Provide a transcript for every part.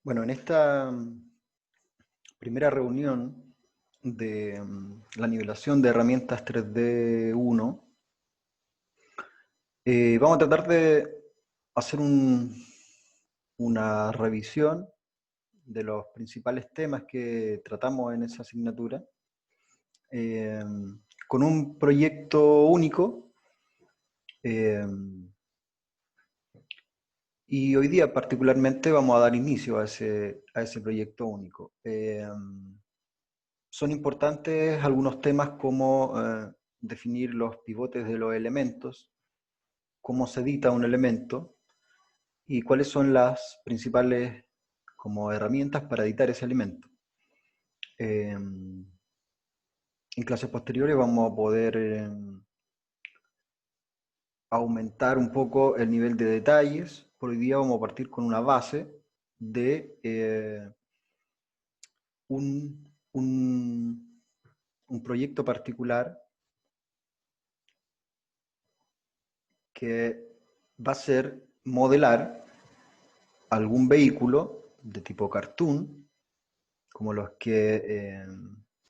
Bueno, en esta primera reunión de la nivelación de herramientas 3D1, vamos a tratar de hacer una revisión de los principales temas que tratamos en esa asignatura, eh, con un proyecto único. Y hoy día particularmente vamos a dar inicio a ese proyecto único. Son importantes algunos temas como definir los pivotes de los elementos, cómo se edita un elemento y cuáles son las principales como herramientas para editar ese elemento. En clases posteriores vamos a poder aumentar un poco el nivel de detalles. Por hoy día vamos a partir con una base de un proyecto particular que va a ser modelar algún vehículo de tipo cartoon, como los que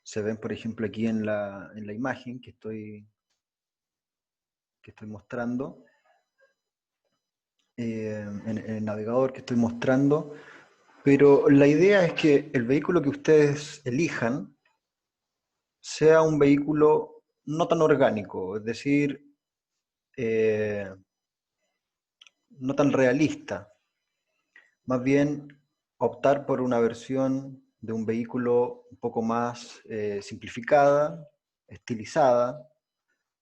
se ven, por ejemplo, aquí en la imagen que estoy mostrando, en el navegador que estoy mostrando. Pero la idea es que el vehículo que ustedes elijan sea un vehículo no tan orgánico, es decir, eh, no tan realista. Más bien optar por una versión de un vehículo un poco más simplificada, estilizada,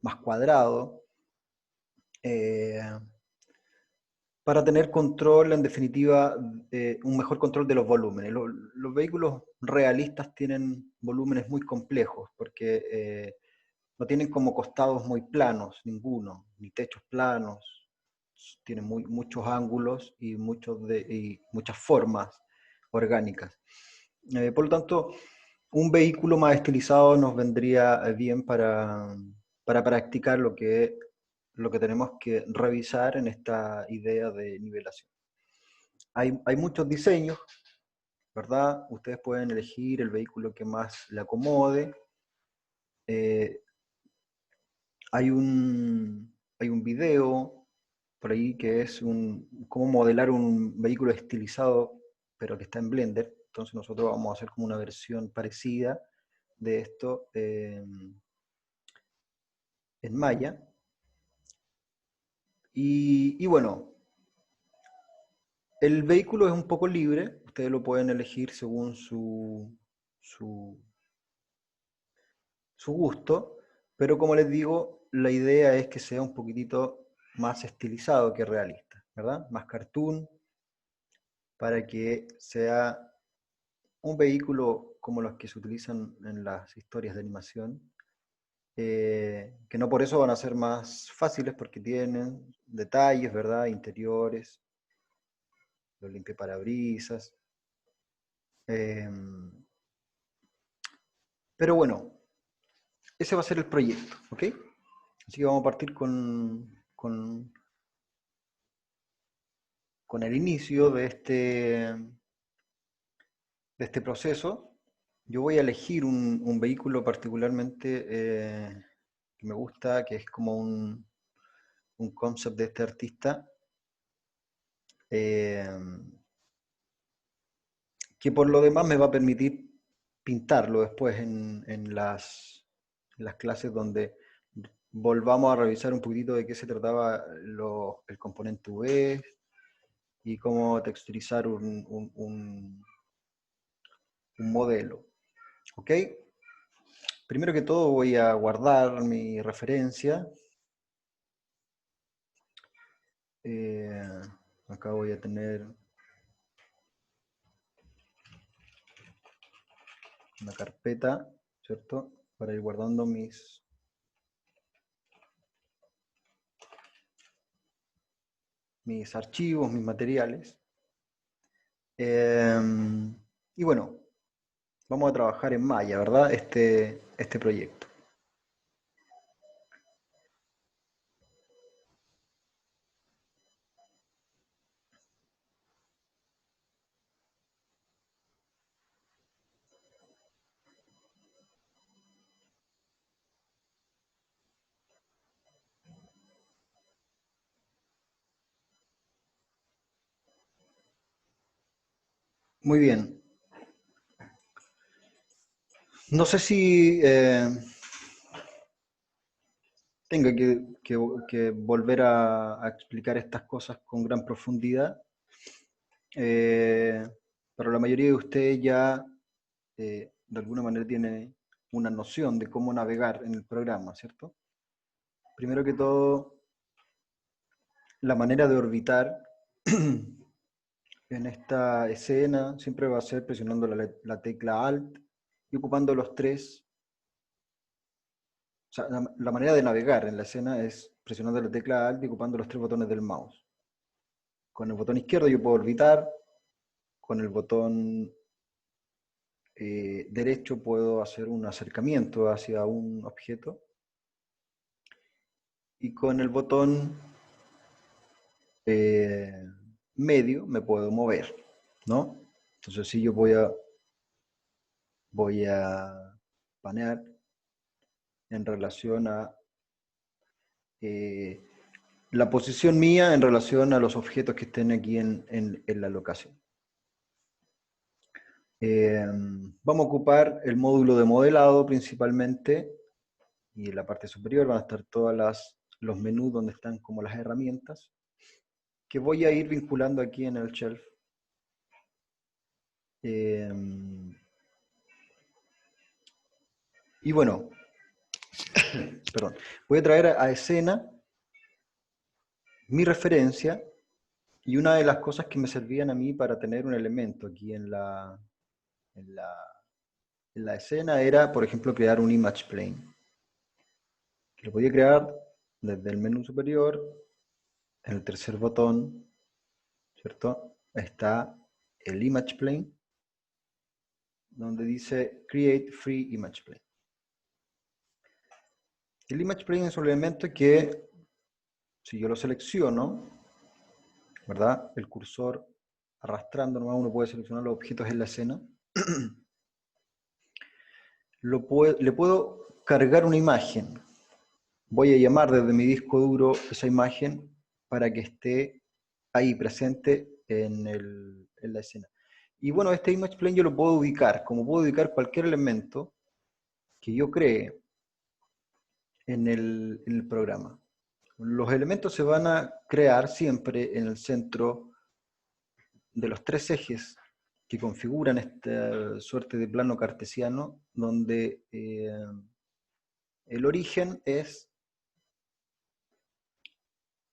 más cuadrado, eh, para tener control, en definitiva, un mejor control de los volúmenes. Los vehículos realistas tienen volúmenes muy complejos porque no tienen como costados muy planos, ninguno, ni techos planos, tienen muchos ángulos y muchas formas orgánicas. Por lo tanto, un vehículo más estilizado nos vendría bien para practicar lo que tenemos que revisar en esta idea de nivelación. Hay muchos diseños, ¿verdad? Ustedes pueden elegir el vehículo que más le acomode. Eh, hay un video por ahí que es cómo modelar un vehículo estilizado, pero que está en Blender. Entonces nosotros vamos a hacer como una versión parecida de esto en Maya. Y bueno, el vehículo es un poco libre, ustedes lo pueden elegir según su, su gusto, pero como les digo, la idea es que sea un poquitito más estilizado que realista, ¿verdad? Más cartoon, para que sea un vehículo como los que se utilizan en las historias de animación, que no por eso van a ser más fáciles porque tienen detalles, ¿verdad? Interiores, los limpiaparabrisas. Eh, pero bueno, ese va a ser el proyecto, ¿ok? Así que vamos a partir con el inicio de este proceso. Yo voy a elegir un vehículo particularmente que me gusta, que es como un concept de este artista, eh, que por lo demás me va a permitir pintarlo después en las clases donde volvamos a revisar un poquitito de qué se trataba el componente UV y cómo texturizar un modelo. ¿Ok? Primero que todo voy a guardar mi referencia. Eh, Acá voy a tener una carpeta, ¿cierto? Para ir guardando mis archivos, mis materiales. Y bueno, vamos a trabajar en Maya, ¿verdad? Este proyecto. Muy bien. No sé si tenga que volver a explicar estas cosas con gran profundidad, eh, pero la mayoría de ustedes ya de alguna manera tiene una noción de cómo navegar en el programa, ¿cierto? Primero que todo, la manera de orbitar en esta escena siempre va a ser presionando la tecla Alt y ocupando los tres. O sea, la manera de navegar en la escena es presionando la tecla Alt y ocupando los tres botones del mouse. Con el botón izquierdo yo puedo orbitar, con el botón derecho puedo hacer un acercamiento hacia un objeto y con el botón eh, medio me puedo mover, ¿no? Entonces si yo voy a panear en relación a eh, la posición mía en relación a los objetos que estén aquí en la locación. Vamos a ocupar el módulo de modelado principalmente, y en la parte superior van a estar todos los menús donde están como las herramientas, que voy a ir vinculando aquí en el shelf. Y bueno, perdón, voy a traer a escena mi referencia y una de las cosas que me servían a mí para tener un elemento aquí en la, en la escena era, por ejemplo, crear un image plane. Que lo podía crear desde el menú superior, en el tercer botón, ¿cierto? Está el image plane, donde dice Create Free Image Plane. El image plane es un elemento que, si yo lo selecciono, ¿verdad? El cursor arrastrando, nomás uno puede seleccionar los objetos en la escena. Le puedo cargar una imagen. Voy a llamar desde mi disco duro esa imagen para que esté ahí presente en la escena. Y bueno, este image plane yo lo puedo ubicar, como puedo ubicar cualquier elemento que yo cree en el programa. Los elementos se van a crear siempre en el centro de los tres ejes que configuran esta suerte de plano cartesiano, donde el origen es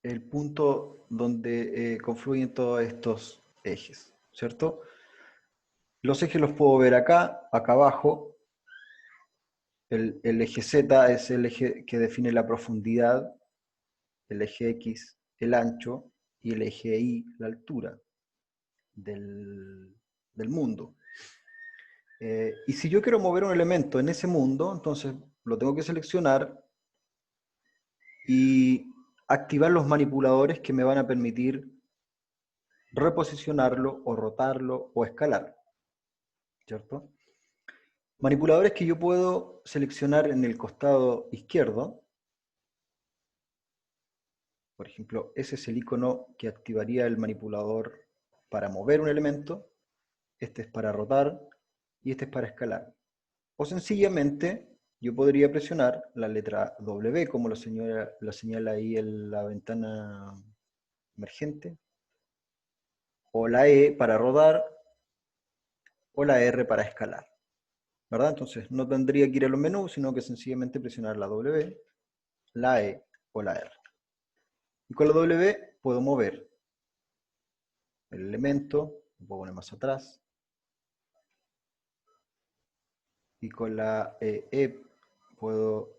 el punto donde confluyen todos estos ejes, ¿cierto? Los ejes los puedo ver acá abajo. El eje Z es el eje que define la profundidad, el eje X el ancho y el eje Y la altura del mundo. Y si yo quiero mover un elemento en ese mundo, entonces lo tengo que seleccionar y activar los manipuladores que me van a permitir reposicionarlo o rotarlo o escalar, ¿cierto? Manipuladores que yo puedo seleccionar en el costado izquierdo. Por ejemplo, ese es el icono que activaría el manipulador para mover un elemento, este es para rotar y este es para escalar. O sencillamente yo podría presionar la letra W, como lo señala ahí en la ventana emergente, o la E para rodar, o la R para escalar, ¿verdad? Entonces no tendría que ir a los menús, sino que sencillamente presionar la W, la E o la R. Y con la W puedo mover el elemento, lo puedo poner más atrás, y con la E puedo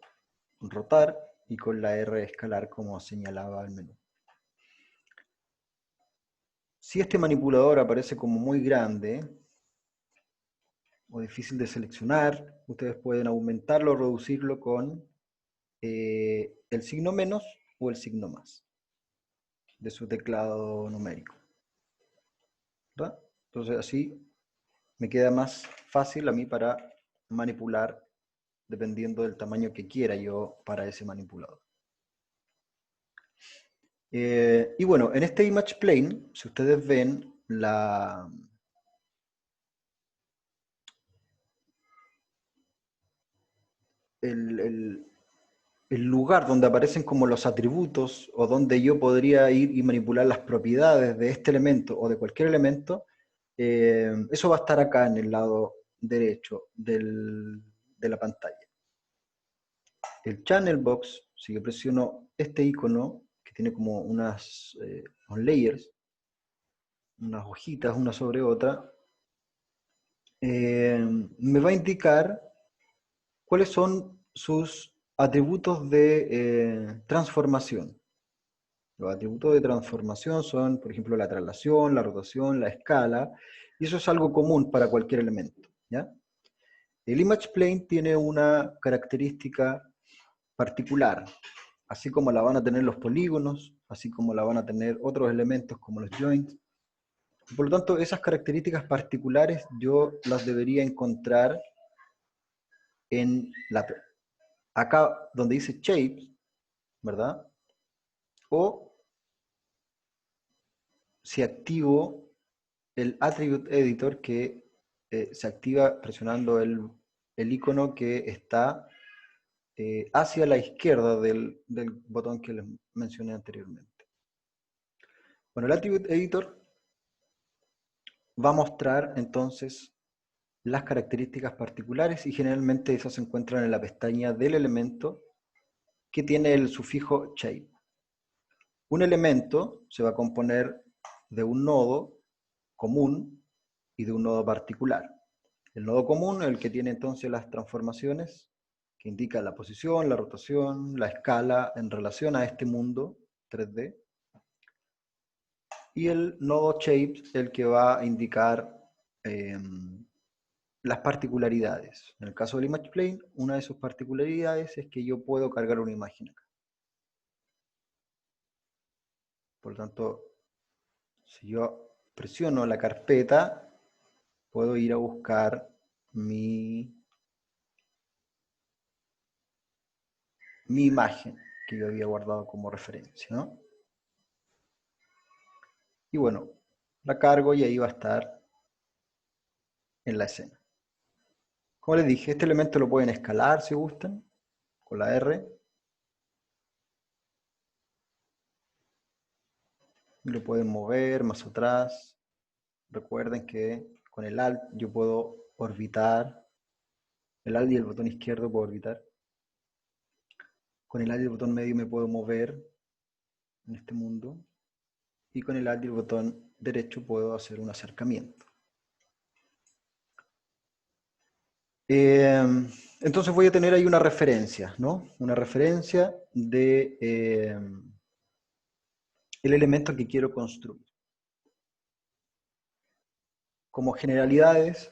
rotar, y con la R escalar, como señalaba el menú. Si este manipulador aparece como muy grande o difícil de seleccionar, ustedes pueden aumentarlo o reducirlo con el signo menos o el signo más de su teclado numérico, ¿verdad? Entonces así me queda más fácil a mí para manipular dependiendo del tamaño que quiera yo para ese manipulador. Y bueno, en este image plane, si ustedes ven el, el lugar donde aparecen como los atributos o donde yo podría ir y manipular las propiedades de este elemento o de cualquier elemento, eso va a estar acá en el lado derecho de la pantalla. El channel box, si yo presiono este icono, que tiene como unos layers, unas hojitas una sobre otra, me va a indicar cuáles son sus atributos de transformación. Los atributos de transformación son, por ejemplo, la traslación, la rotación, la escala, y eso es algo común para cualquier elemento, ¿ya? El image plane tiene una característica particular, así como la van a tener los polígonos, así como la van a tener otros elementos como los joints. Por lo tanto, esas características particulares yo las debería encontrar en acá donde dice shapes, ¿verdad? O si activo el Attribute Editor, que se activa presionando el icono que está hacia la izquierda del botón que les mencioné anteriormente. Bueno, el Attribute Editor va a mostrar entonces las características particulares y generalmente esas se encuentran en la pestaña del elemento que tiene el sufijo shape. Un elemento se va a componer de un nodo común y de un nodo particular. El nodo común es el que tiene entonces las transformaciones, que indica la posición, la rotación, la escala en relación a este mundo 3D. Y el nodo shape el que va a indicar las particularidades. En el caso del image plane, una de sus particularidades es que yo puedo cargar una imagen acá. Por lo tanto, si yo presiono la carpeta, puedo ir a buscar mi imagen que yo había guardado como referencia, ¿no? Y bueno, la cargo y ahí va a estar en la escena. Como les dije, este elemento lo pueden escalar si gustan, con la R. Lo pueden mover más atrás. Recuerden que con el Alt yo puedo orbitar. El Alt y el botón izquierdo puedo orbitar. Con el Alt y el botón medio me puedo mover en este mundo. Y con el Alt y el botón derecho puedo hacer un acercamiento. Entonces voy a tener ahí una referencia, ¿no? Una referencia de el elemento que quiero construir. Como generalidades,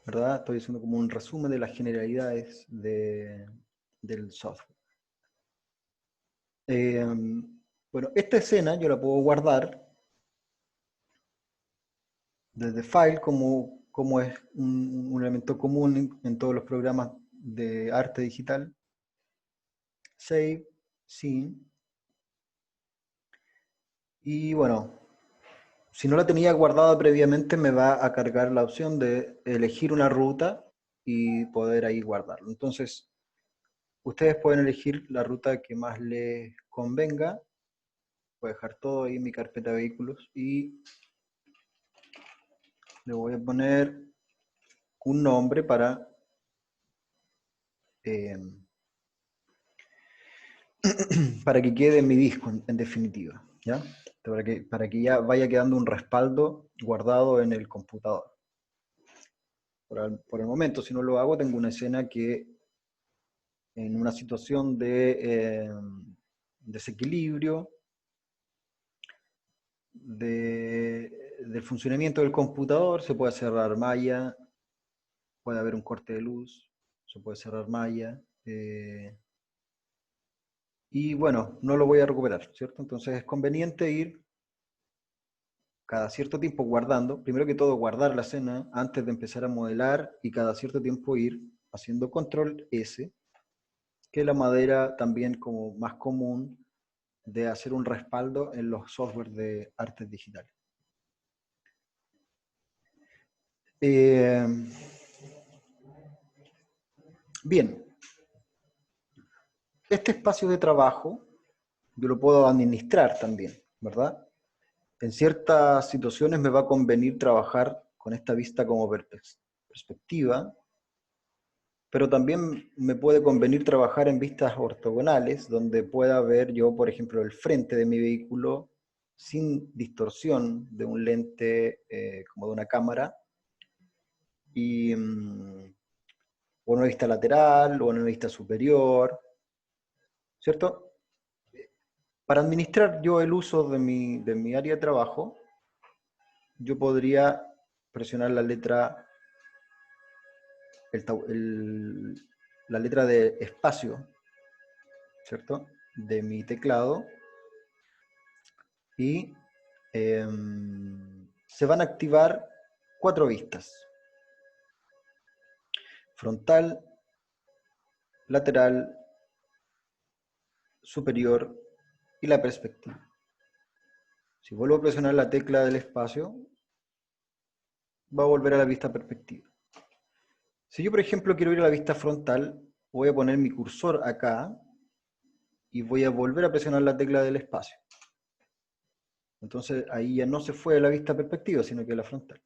¿verdad? Estoy haciendo como un resumen de las generalidades del software. Bueno, esta escena yo la puedo guardar desde File como es un elemento común en todos los programas de arte digital. Save, Scene. Y bueno, si no la tenía guardada previamente, me va a cargar la opción de elegir una ruta y poder ahí guardarlo. Entonces, ustedes pueden elegir la ruta que más les convenga. Voy a dejar todo ahí en mi carpeta de vehículos y le voy a poner un nombre eh, para que quede en mi disco, en definitiva, ¿ya? Para que ya vaya quedando un respaldo guardado en el computador. Por el momento, si no lo hago, tengo una escena que en una situación de desequilibrio del funcionamiento del computador, se puede cerrar malla, puede haber un corte de luz, se puede cerrar malla, y bueno, no lo voy a recuperar, ¿cierto? Entonces es conveniente ir cada cierto tiempo guardando, primero que todo guardar la escena antes de empezar a modelar y cada cierto tiempo ir haciendo control S, que es la manera también como más común de hacer un respaldo en los software de artes digitales. Bien, este espacio de trabajo yo lo puedo administrar también, ¿verdad? En ciertas situaciones me va a convenir trabajar con esta vista como perspectiva, pero también me puede convenir trabajar en vistas ortogonales, donde pueda ver yo, por ejemplo, el frente de mi vehículo sin distorsión de un lente como de una cámara, y, o una vista lateral, o una vista superior, ¿cierto? Para administrar yo el uso de mi área de trabajo, yo podría presionar la letra, la letra de espacio, ¿cierto? De mi teclado, y se van a activar 4 vistas: frontal, lateral, superior y la perspectiva. Si vuelvo a presionar la tecla del espacio, va a volver a la vista perspectiva. Si yo, por ejemplo, quiero ir a la vista frontal, voy a poner mi cursor acá y voy a volver a presionar la tecla del espacio. Entonces ahí ya no se fue a la vista perspectiva, sino que a la frontal.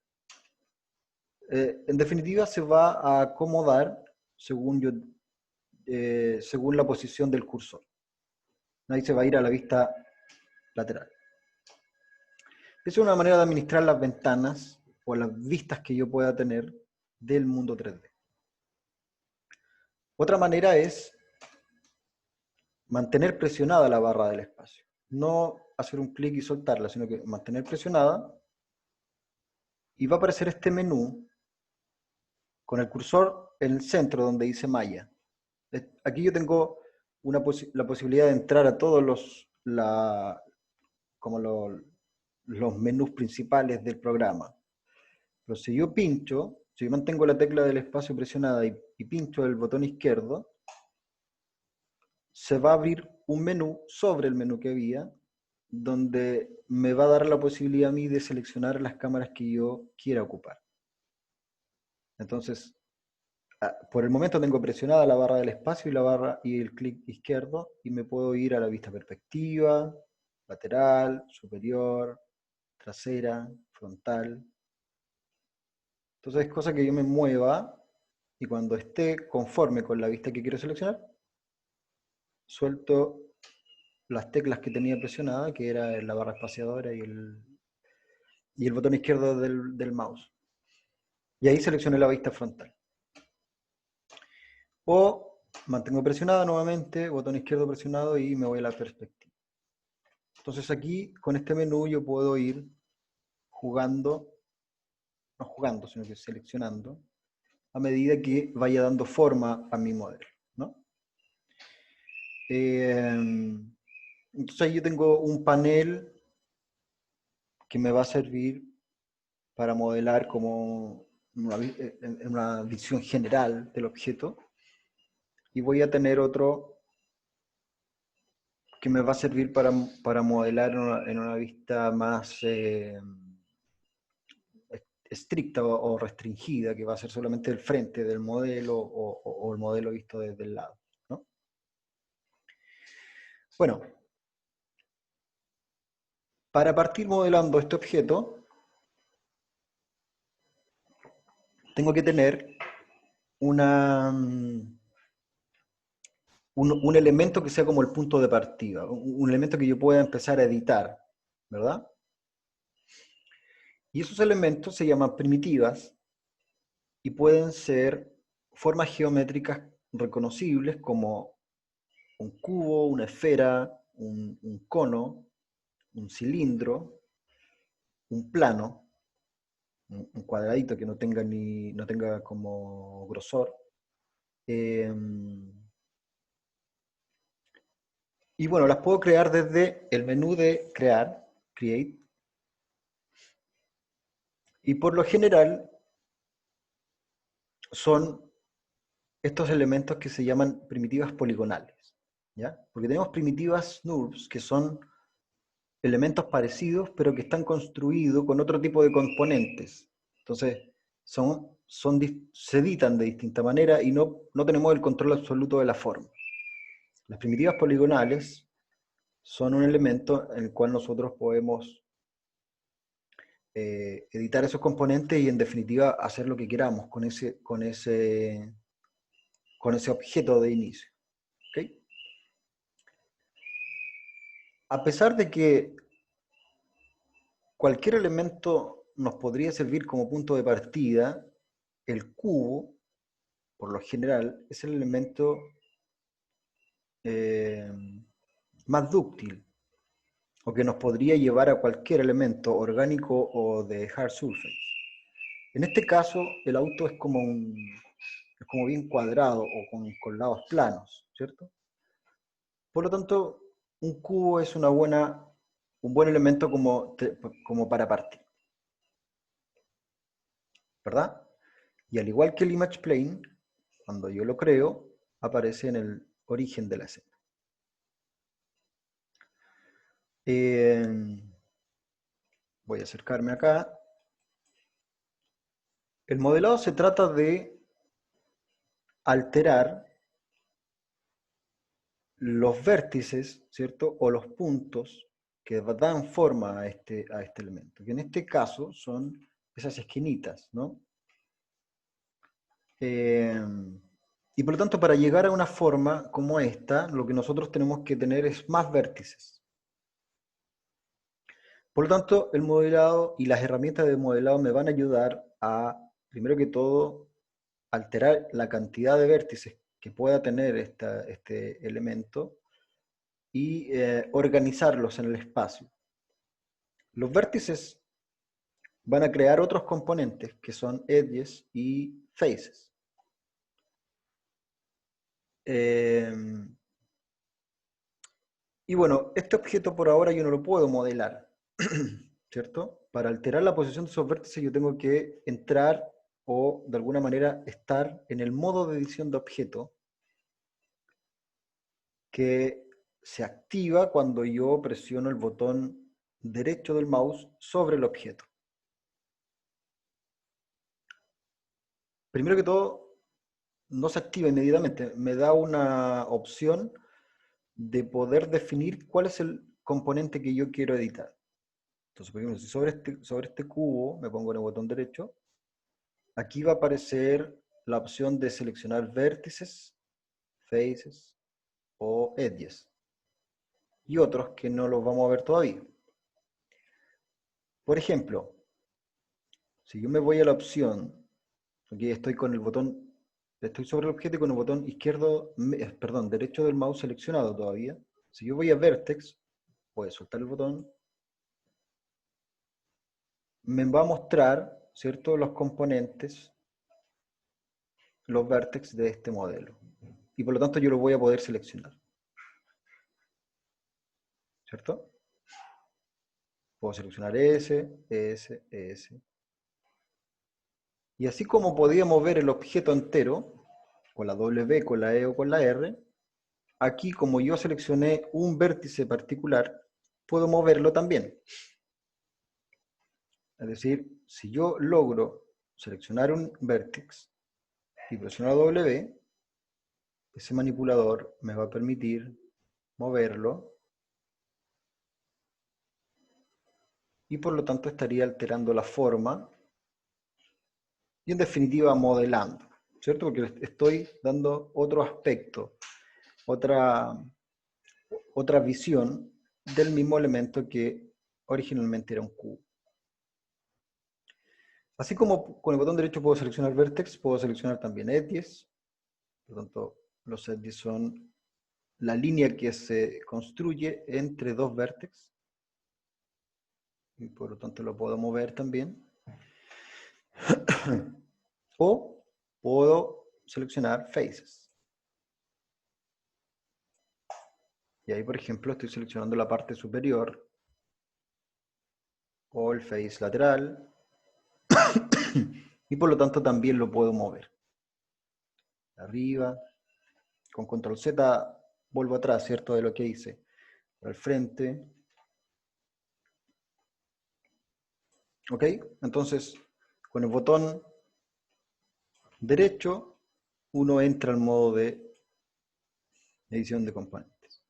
En definitiva, se va a acomodar según, según la posición del cursor. Ahí se va a ir a la vista lateral. Esa es una manera de administrar las ventanas o las vistas que yo pueda tener del mundo 3D. Otra manera es mantener presionada la barra del espacio. No hacer un clic y soltarla, sino que mantener presionada, y va a aparecer este menú con el cursor en el centro donde dice Maya. Aquí yo tengo la posibilidad de entrar a todos como los menús principales del programa. Pero si yo pincho, si yo mantengo la tecla del espacio presionada y pincho el botón izquierdo, se va a abrir un menú sobre el menú que había, donde me va a dar la posibilidad a mí de seleccionar las cámaras que yo quiera ocupar. Entonces, por el momento tengo presionada la barra del espacio y la barra y el clic izquierdo, y me puedo ir a la vista perspectiva, lateral, superior, trasera, frontal. Entonces es cosa que yo me mueva, y cuando esté conforme con la vista que quiero seleccionar, suelto las teclas que tenía presionada, que era la barra espaciadora y el botón izquierdo del mouse. Y ahí seleccioné la vista frontal. O mantengo presionada nuevamente, botón izquierdo presionado, y me voy a la perspectiva. Entonces aquí, con este menú, yo puedo ir jugando, no jugando, sino que seleccionando, a medida que vaya dando forma a mi modelo, ¿no? Entonces ahí yo tengo un panel que me va a servir para modelar como en una visión general del objeto, y voy a tener otro que me va a servir para modelar en una vista más estricta o restringida, que va a ser solamente el frente del modelo o el modelo visto desde el lado, ¿no? Bueno, para partir modelando este objeto, tengo que tener un elemento que sea como el punto de partida, un elemento que yo pueda empezar a editar, ¿verdad? Y esos elementos se llaman primitivas y pueden ser formas geométricas reconocibles como un cubo, una esfera, un cono, un cilindro, un plano, un cuadradito que no tenga, no tenga como grosor. Y bueno, las puedo crear desde el menú de crear, create, y por lo general son estos elementos que se llaman primitivas poligonales, ¿ya? Porque tenemos primitivas NURBS, que son elementos parecidos, pero que están construidos con otro tipo de componentes. Entonces, se editan de distinta manera y no tenemos el control absoluto de la forma. Las primitivas poligonales son un elemento en el cual nosotros podemos editar esos componentes y en definitiva hacer lo que queramos con ese objeto de inicio. ¿Okay? A pesar de que cualquier elemento nos podría servir como punto de partida, el cubo, por lo general, es el elemento más dúctil, o que nos podría llevar a cualquier elemento orgánico o de hard surface. En este caso, el auto es como bien cuadrado o con lados planos, ¿cierto? Por lo tanto, un cubo es un buen elemento como para partir, ¿verdad? Y al igual que el image plane, cuando yo lo creo, aparece en el origen de la escena. Voy a acercarme acá. El modelado se trata de alterar los vértices, ¿cierto? O los puntos que dan forma a este elemento, que en este caso son esas esquinitas, ¿no? Y por lo tanto, para llegar a una forma como esta, lo que nosotros tenemos que tener es más vértices. Por lo tanto, el modelado y las herramientas de modelado me van a ayudar a, primero que todo, alterar la cantidad de vértices que pueda tener este elemento y organizarlos en el espacio. Los vértices van a crear otros componentes que son edges y faces. Y bueno, este objeto por ahora yo no lo puedo modelar, ¿cierto? Para alterar la posición de esos vértices yo tengo que entrar o de alguna manera estar en el modo de edición de objeto que se activa cuando yo presiono el botón derecho del mouse sobre el objeto. Primero que todo, no se activa inmediatamente, me da una opción de poder definir cuál es el componente que yo quiero editar. Entonces, por ejemplo, si sobre este cubo me pongo en el botón derecho, aquí va a aparecer la opción de seleccionar vértices, faces o edges. Y otros que no los vamos a ver todavía. Por ejemplo, si yo me voy a la opción, aquí estoy con el botón, estoy sobre el objeto y con el botón izquierdo, perdón, derecho del mouse seleccionado todavía. Si yo voy a Vertex, voy a soltar el botón, me va a mostrar, ¿cierto?, los componentes, los vértices de este modelo. Y por lo tanto yo lo voy a poder seleccionar. ¿Cierto? Puedo seleccionar S. Y así como podía mover el objeto entero, con la W, con la E o con la R, aquí como yo seleccioné un vértice particular, puedo moverlo también. Es decir, si yo logro seleccionar un vértice y presiono W, ese manipulador me va a permitir moverlo y por lo tanto estaría alterando la forma y en definitiva modelando, ¿cierto? Porque le estoy dando otro aspecto, otra visión del mismo elemento que originalmente era un cubo. Así como con el botón derecho puedo seleccionar Vertex, puedo seleccionar también Edges. Por lo tanto, los Edges son la línea que se construye entre dos vértices. Y por lo tanto lo puedo mover también. O puedo seleccionar Faces. Y ahí, por ejemplo, estoy seleccionando la parte superior o el face lateral. Y por lo tanto también lo puedo mover. Arriba, con control Z vuelvo atrás, ¿cierto? De lo que hice. Al frente. ¿Ok? Entonces, con el botón derecho, uno entra al modo de edición de componentes.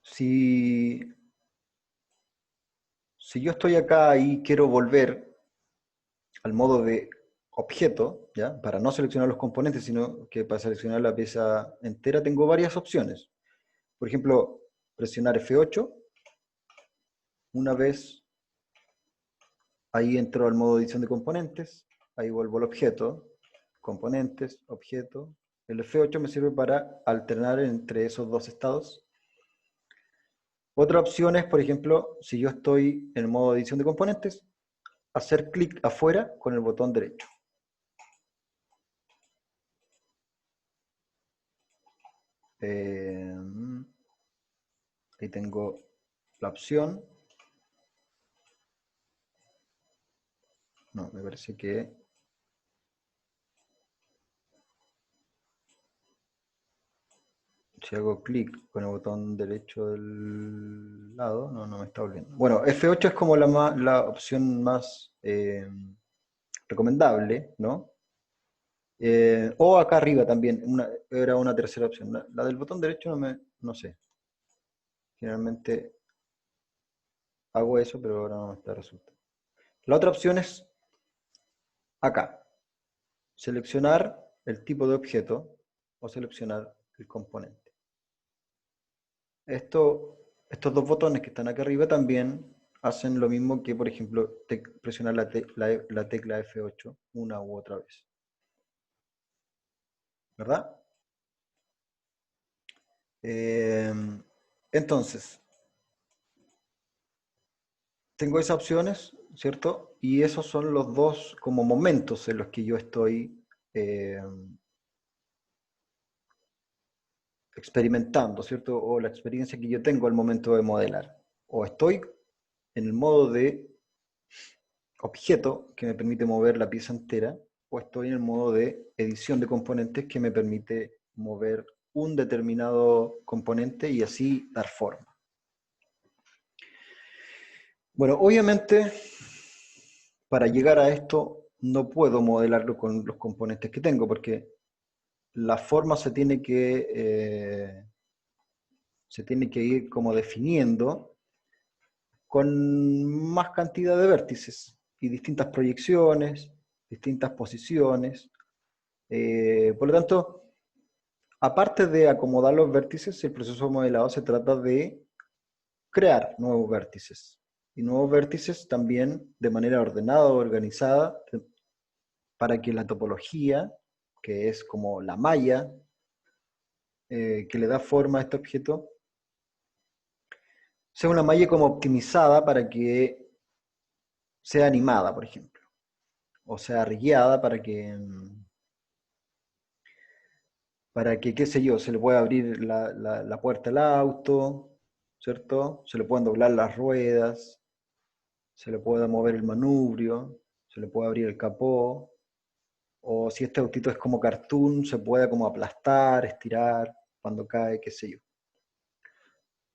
Si yo estoy acá y quiero volver al modo de objeto, ¿ya? Para no seleccionar los componentes, sino que para seleccionar la pieza entera, tengo varias opciones. Por ejemplo, presionar F8. Una vez ahí entro al modo edición de componentes, ahí vuelvo al objeto, componentes, objeto. El F8 me sirve para alternar entre esos dos estados. Otra opción es, por ejemplo, si yo estoy en el modo edición de componentes, hacer clic afuera con el botón derecho. Ahí tengo la opción. No, me parece que... Si hago clic con el botón derecho del lado, no me está volviendo. Bueno, F8 es como la opción más recomendable, ¿no? O acá arriba también, era una tercera opción. La del botón derecho no sé. Generalmente hago eso, pero ahora no me está resultando. La otra opción es acá. Seleccionar el tipo de objeto o seleccionar el componente. Estos dos botones que están acá arriba también hacen lo mismo que, por ejemplo, presionar la tecla F8 una u otra vez. ¿Verdad? Entonces, tengo esas opciones, ¿cierto? Y esos son los dos como momentos en los que yo estoy experimentando, ¿cierto? O la experiencia que yo tengo al momento de modelar. O estoy en el modo de objeto que me permite mover la pieza entera, o estoy en el modo de edición de componentes que me permite mover un determinado componente y así dar forma. Bueno, obviamente, para llegar a esto, no puedo modelarlo con los componentes que tengo, porque la forma se tiene que ir como definiendo con más cantidad de vértices y distintas proyecciones, distintas posiciones. Por lo tanto, aparte de acomodar los vértices, el proceso de modelado se trata de crear nuevos vértices. Y nuevos vértices también de manera ordenada o organizada para que la topología, que es como la malla que le da forma a este objeto, sea una malla como optimizada para que sea animada, por ejemplo. O sea, guiada para que, qué sé yo, se le pueda abrir la puerta al auto, ¿cierto? Se le puedan doblar las ruedas, se le pueda mover el manubrio, se le puede abrir el capó, o si este autito es como cartoon, se puede como aplastar, estirar, cuando cae, qué sé yo.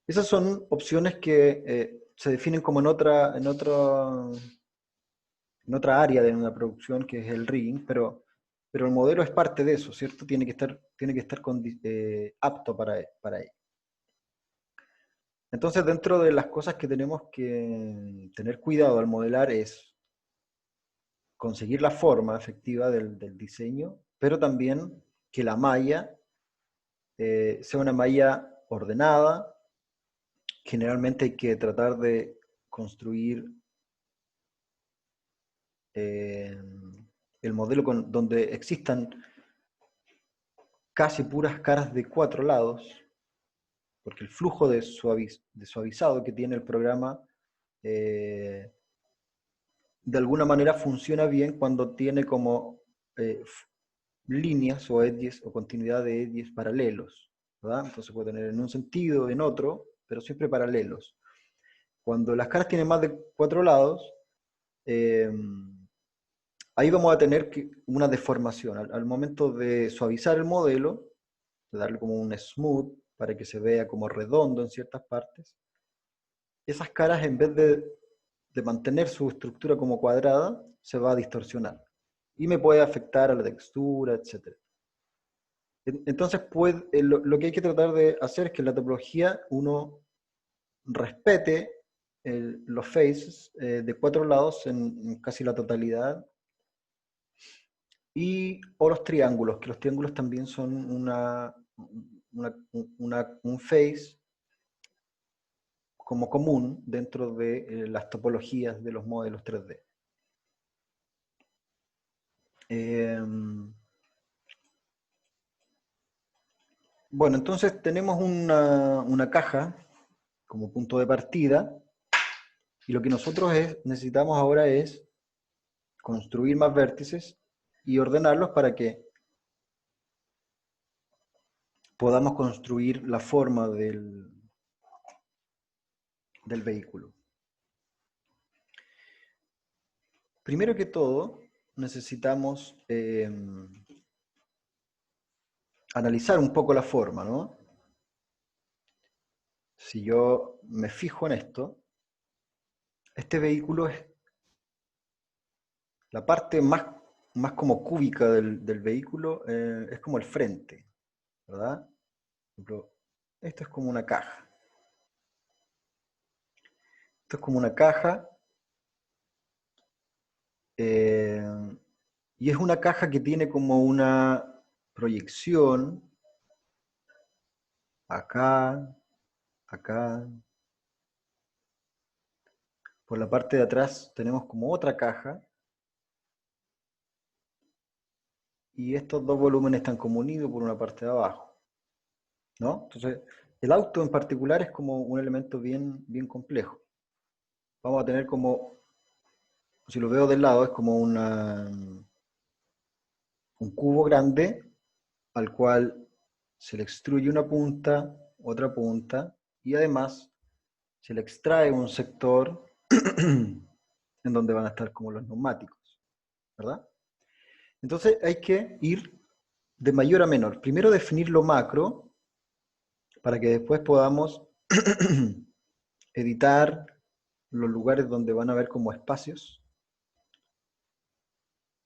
Esas son opciones que se definen como en otra área de una producción, que es el rigging, pero el modelo es parte de eso, ¿cierto? Tiene que estar apto para ello. Entonces, dentro de las cosas que tenemos que tener cuidado al modelar es conseguir la forma efectiva del diseño, pero también que la malla sea una malla ordenada. Generalmente hay que tratar de construir eh, el modelo donde existan casi puras caras de 4 lados, porque el flujo de suavizado que tiene el programa eh, de alguna manera funciona bien cuando tiene como líneas o edges o continuidad de edges paralelos, ¿verdad? Entonces puede tener en un sentido, en otro, pero siempre paralelos. Cuando las caras tienen más de 4 lados, eh, ahí vamos a tener una deformación. Al momento de suavizar el modelo, de darle como un smooth para que se vea como redondo en ciertas partes, esas caras en vez de mantener su estructura como cuadrada, se va a distorsionar. Y me puede afectar a la textura, etc. Entonces, lo que hay que tratar de hacer es que en la topología uno respete los faces de cuatro lados en casi la totalidad, o los triángulos, que los triángulos también son un face como común dentro de las topologías de los modelos 3D. Bueno, entonces tenemos una caja como punto de partida, y lo que nosotros necesitamos ahora es construir más vértices y ordenarlos para que podamos construir la forma del vehículo. Primero que todo, necesitamos analizar un poco la forma, ¿no? Si yo me fijo en esto, este vehículo es la parte más como cúbica del vehículo, es como el frente, ¿verdad? Por ejemplo, esto es como una caja. Esto es como una caja, eh, y es una caja que tiene como una proyección acá, acá. Por la parte de atrás tenemos como otra caja, y estos dos volúmenes están como unidos por una parte de abajo, ¿no? Entonces, el auto en particular es como un elemento bien complejo. Vamos a tener como, si lo veo del lado, es como un cubo grande al cual se le extruye una punta, otra punta, y además se le extrae un sector en donde van a estar como los neumáticos, ¿verdad? Entonces hay que ir de mayor a menor. Primero definir lo macro para que después podamos editar los lugares donde van a haber como espacios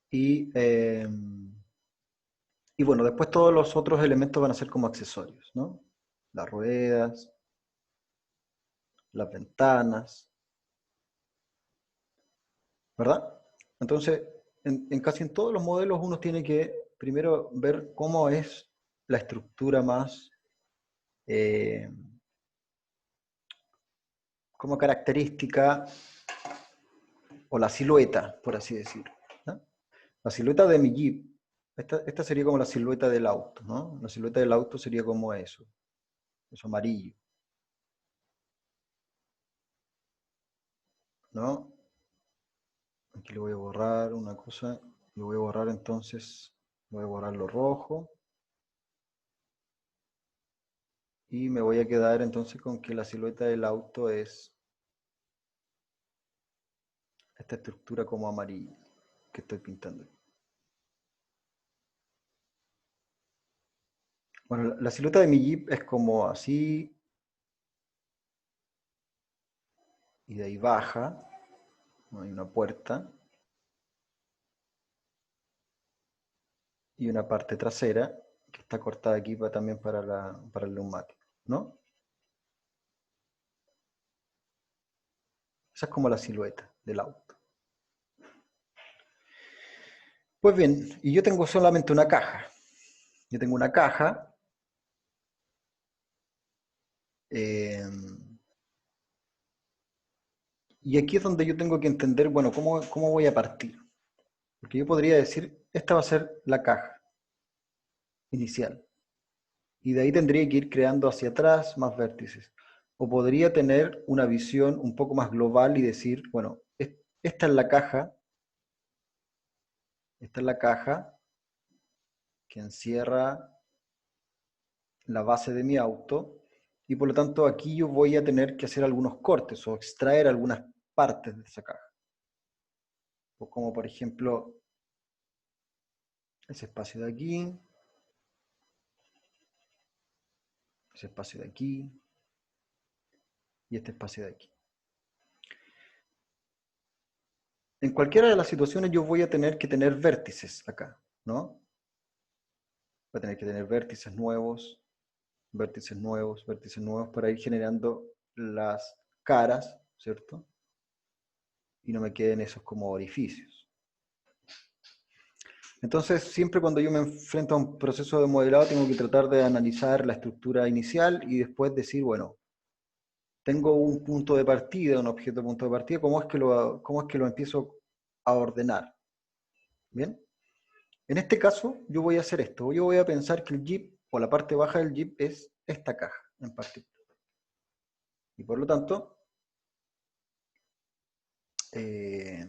y, eh, y bueno, después todos los otros elementos van a ser como accesorios, ¿no? Las ruedas, las ventanas, ¿verdad? Entonces, casi en todos los modelos uno tiene que primero ver cómo es la estructura más eh, como característica, o la silueta, por así decirlo, ¿no? La silueta de mi Jeep, esta sería como la silueta del auto, ¿no? La silueta del auto sería como eso amarillo, ¿no? Aquí le voy a borrar una cosa, le voy a borrar entonces, voy a borrar lo rojo, y me voy a quedar entonces con que la silueta del auto es esta estructura como amarilla que estoy pintando. Bueno, la silueta de mi Jeep es como así, y de ahí baja, ¿no? Hay una puerta y una parte trasera que está cortada aquí también para el neumático, ¿no? Esa es como la silueta del auto. Pues bien, y yo tengo solamente una caja. Yo tengo una caja, eh, y aquí es donde yo tengo que entender, bueno, cómo voy a partir. Porque yo podría decir, esta va a ser la caja inicial. Y de ahí tendría que ir creando hacia atrás más vértices. O podría tener una visión un poco más global y decir, bueno, esta es la caja, esta es la caja que encierra la base de mi auto, y por lo tanto aquí yo voy a tener que hacer algunos cortes o extraer algunas partes de esa caja. O como por ejemplo ese espacio de aquí, ese espacio de aquí y este espacio de aquí. En cualquiera de las situaciones yo voy a tener que tener vértices acá, ¿no? Va a tener que tener vértices nuevos, vértices nuevos, vértices nuevos para ir generando las caras, ¿cierto? Y no me queden esos como orificios. Entonces, siempre cuando yo me enfrento a un proceso de modelado, tengo que tratar de analizar la estructura inicial y después decir, bueno, tengo un punto de partida, un objeto punto de partida, ¿cómo es que lo empiezo a ordenar? ¿Bien? En este caso, yo voy a hacer esto. Yo voy a pensar que el JIT, o la parte baja del JIT, es esta caja en particular. Y por lo tanto, le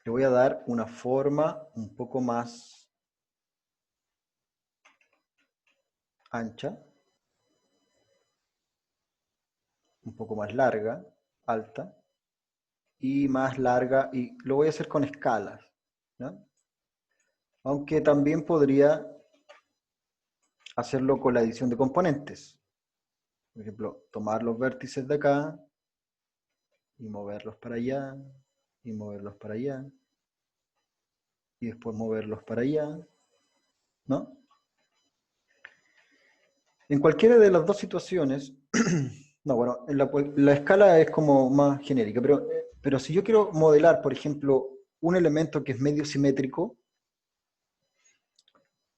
voy a dar una forma un poco más ancha, un poco más larga, alta, y más larga, y lo voy a hacer con escalas, ¿no? Aunque también podría hacerlo con la edición de componentes. Por ejemplo, tomar los vértices de acá y moverlos para allá, y moverlos para allá, y después moverlos para allá, ¿no? En cualquiera de las dos situaciones, no, bueno, la escala es como más genérica, pero si yo quiero modelar, por ejemplo, un elemento que es medio simétrico,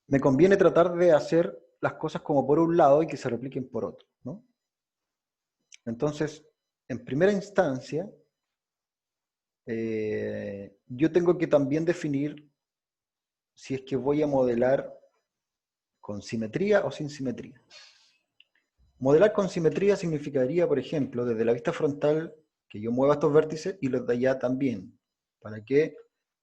me conviene tratar de hacer las cosas como por un lado y que se repliquen por otro, ¿no? Entonces, en primera instancia, yo tengo que también definir si es que voy a modelar con simetría o sin simetría. Modelar con simetría significaría, por ejemplo, desde la vista frontal, que yo mueva estos vértices y los de allá también, para que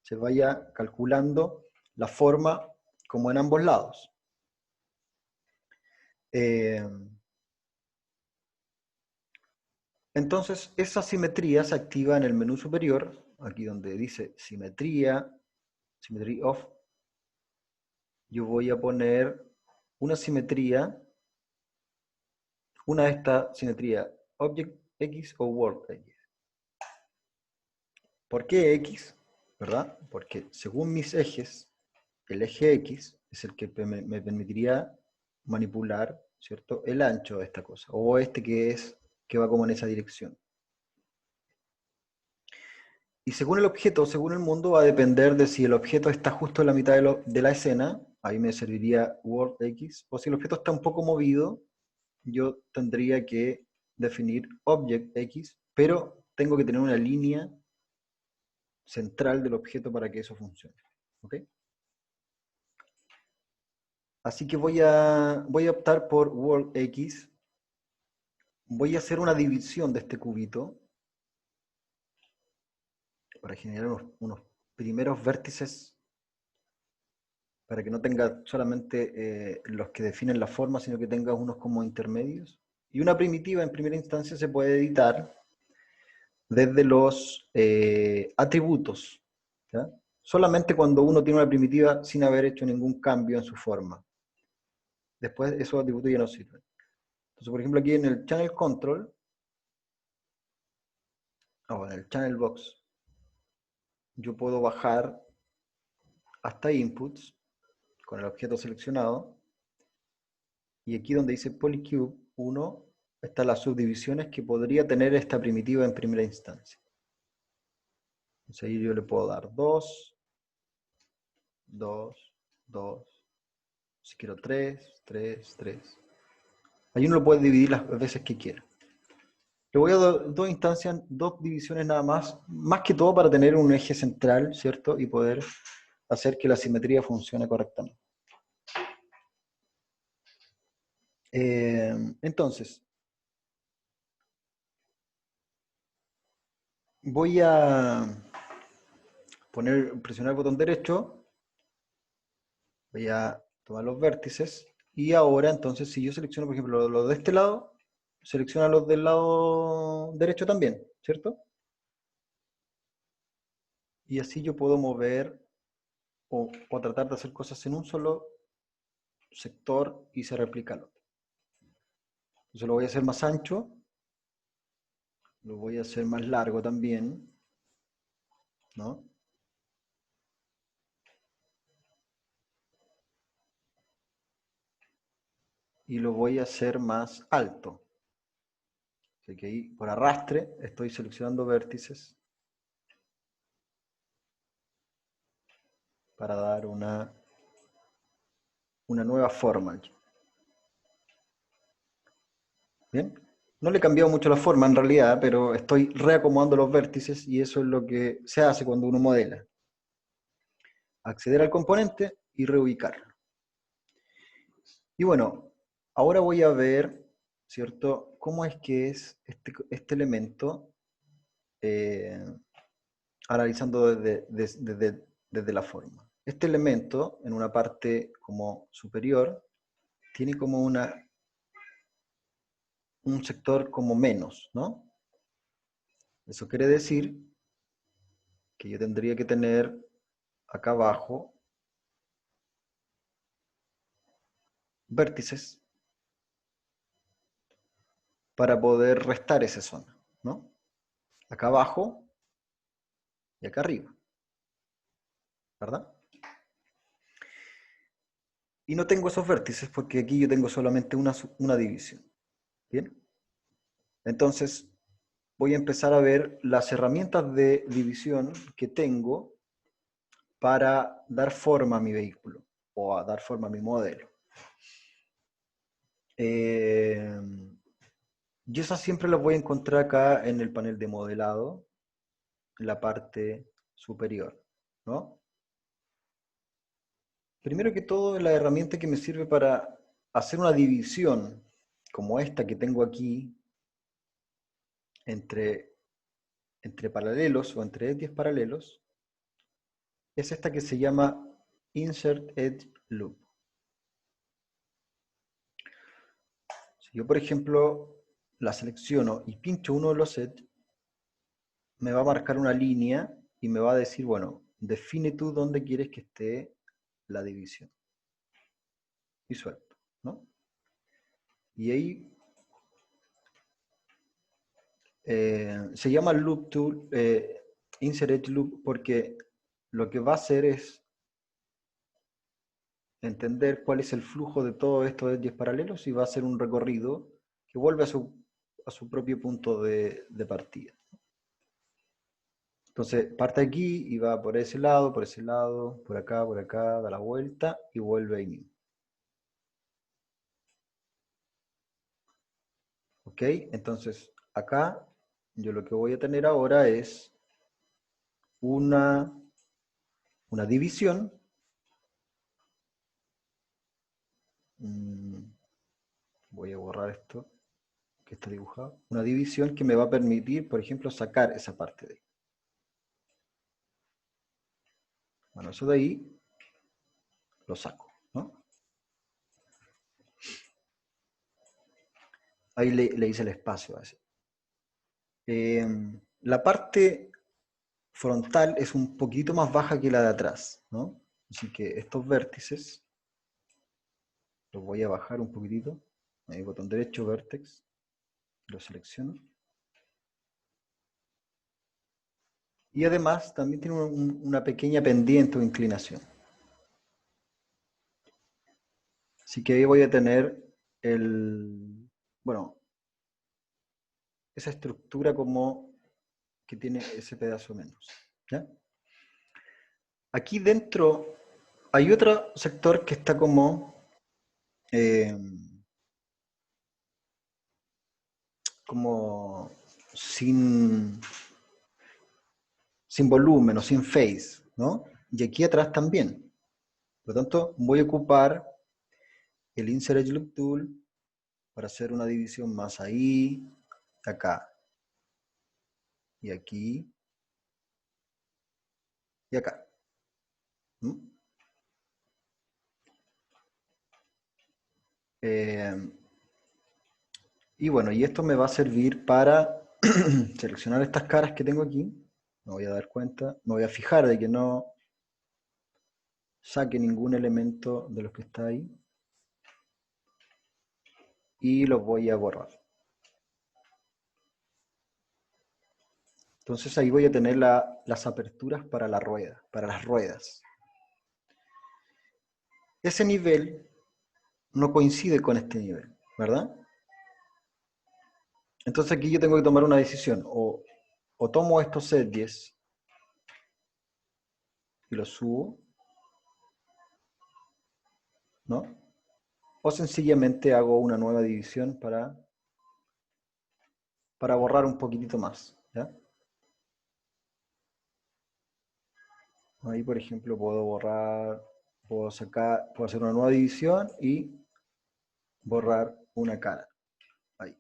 se vaya calculando la forma como en ambos lados. Entonces, esa simetría se activa en el menú superior, aquí donde dice simetría, Symmetry Off. Yo voy a poner una simetría, una de estas simetrías, Object X o World X. ¿Por qué X? ¿Verdad? Porque según mis ejes, el eje X es el que me permitiría manipular, ¿cierto?, el ancho de esta cosa, o este que va como en esa dirección. Y según el objeto, según el mundo, va a depender de si el objeto está justo en la mitad de la escena, ahí me serviría World X, o si el objeto está un poco movido, yo tendría que definir Object X, pero tengo que tener una línea central del objeto para que eso funcione. ¿Ok? Así que voy a optar por World X. Voy a hacer una división de este cubito para generar unos primeros vértices, para que no tenga solamente los que definen la forma, sino que tenga unos como intermedios. Y una primitiva en primera instancia se puede editar desde los atributos, ¿ya? Solamente cuando uno tiene una primitiva sin haber hecho ningún cambio en su forma. Después esos atributos ya no sirven. Entonces, por ejemplo, aquí en el Channel Control, o en el Channel Box, yo puedo bajar hasta Inputs con el objeto seleccionado, y aquí donde dice Polycube 1 están las subdivisiones que podría tener esta primitiva en primera instancia. Entonces ahí yo le puedo dar 2, 2, 2, si quiero 3, 3, 3. Ahí uno lo puede dividir las veces que quiera. Le voy a dar dos instancias, dos divisiones nada más que todo para tener un eje central, ¿cierto? Y poder hacer que la simetría funcione correctamente. Entonces, voy a presionar el botón derecho, voy a tomar los vértices, y ahora entonces si yo selecciono, por ejemplo, los de este lado, selecciona los del lado derecho también, ¿cierto? Y así yo puedo mover o tratar de hacer cosas en un solo sector y se replica el otro. Entonces lo voy a hacer más ancho, lo voy a hacer más largo también, ¿no? y lo voy a hacer más alto. Así que ahí por arrastre estoy seleccionando vértices para dar una nueva forma aquí. ¿Bien? No le he cambiado mucho la forma en realidad, pero estoy reacomodando los vértices y eso es lo que se hace cuando uno modela. Acceder al componente y reubicarlo. Y bueno, ahora voy a ver, ¿cierto?, cómo es que es este elemento analizando desde la forma. Este elemento, en una parte como superior, tiene como un sector como menos, ¿no? Eso quiere decir que yo tendría que tener acá abajo vértices para poder restar esa zona, ¿no? Acá abajo y acá arriba, ¿verdad? Y no tengo esos vértices porque aquí yo tengo solamente una división, ¿bien? Entonces voy a empezar a ver las herramientas de división que tengo para dar forma a mi vehículo o a dar forma a mi modelo. Y esas siempre las voy a encontrar acá en el panel de modelado, en la parte superior, ¿no? Primero que todo, la herramienta que me sirve para hacer una división como esta que tengo aquí entre paralelos o entre edges paralelos es esta que se llama Insert Edge Loop. Si yo, por ejemplo, la selecciono y pincho uno de los edges, me va a marcar una línea y me va a decir, bueno, define tú dónde quieres que esté la división. Y suelto, ¿no? Y ahí se llama Loop Tool, Insert Edge Loop, porque lo que va a hacer es entender cuál es el flujo de todos estos edges paralelos y va a hacer un recorrido que vuelve a su propio punto de partida. Entonces parte aquí y va por ese lado, por acá, da la vuelta y vuelve ahí mismo. ¿Ok? Entonces acá yo lo que voy a tener ahora es una división. Voy a borrar esto que está dibujado. Una división que me va a permitir, por ejemplo, sacar esa parte de ahí. Bueno, eso de ahí lo saco, ¿no? Ahí le hice el espacio a ese. La parte frontal es un poquito más baja que la de atrás, ¿no? Así que estos vértices los voy a bajar un poquitito. Ahí, botón derecho, Vertex, lo selecciono. Y además también tiene una pequeña pendiente o inclinación. Así que ahí voy a tener bueno, esa estructura como que tiene ese pedazo menos, ¿ya? Aquí dentro hay otro sector que está eh, como sin volumen o sin phase, ¿no? Y aquí atrás también. Por lo tanto, voy a ocupar el Insert Edge Loop Tool para hacer una división más ahí, acá, y aquí, y acá. ¿Mm? Y bueno, y esto me va a servir para seleccionar estas caras que tengo aquí. Me voy a dar cuenta, me voy a fijar de que no saque ningún elemento de los que está ahí. Y los voy a borrar. Entonces ahí voy a tener las aperturas para la rueda, para las ruedas. Ese nivel no coincide con este nivel, ¿verdad? Entonces aquí yo tengo que tomar una decisión, o tomo estos edges y los subo, ¿no? O sencillamente hago una nueva división para borrar un poquitito más, ¿ya? Ahí, por ejemplo, puedo borrar, puedo hacer una nueva división y borrar una cara, ahí,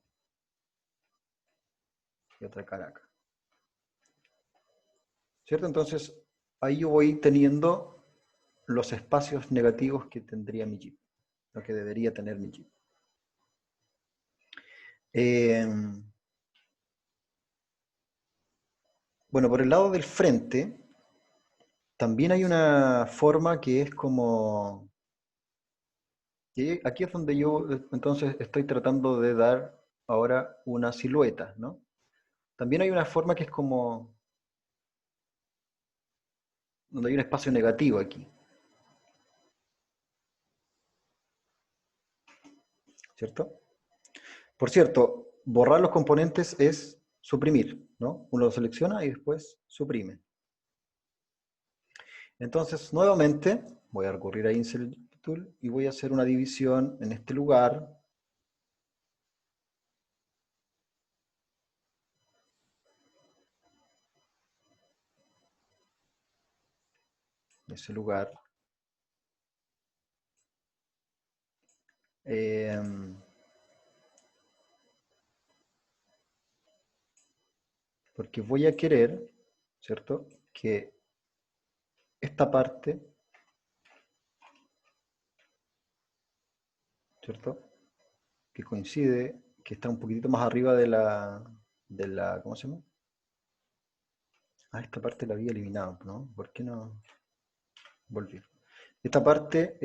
y otra cara acá, ¿cierto? Entonces, ahí yo voy teniendo los espacios negativos que tendría mi Jeep, lo que debería tener mi Jeep. Bueno, por el lado del frente, también hay una forma que es como... Y aquí es donde yo entonces estoy tratando de dar ahora una silueta, ¿no? También hay una forma que es como... donde hay un espacio negativo aquí, ¿cierto? Por cierto, borrar los componentes es suprimir, ¿no? Uno lo selecciona y después suprime. Entonces, nuevamente, voy a recurrir a Insert Tool y voy a hacer una división en este lugar. Ese lugar. Porque voy a querer, ¿cierto? Que esta parte, ¿cierto? Que coincide, que está un poquitito más arriba ¿cómo se llama? Ah, esta parte la había eliminado, ¿no? ¿Por qué no volví? Esta parte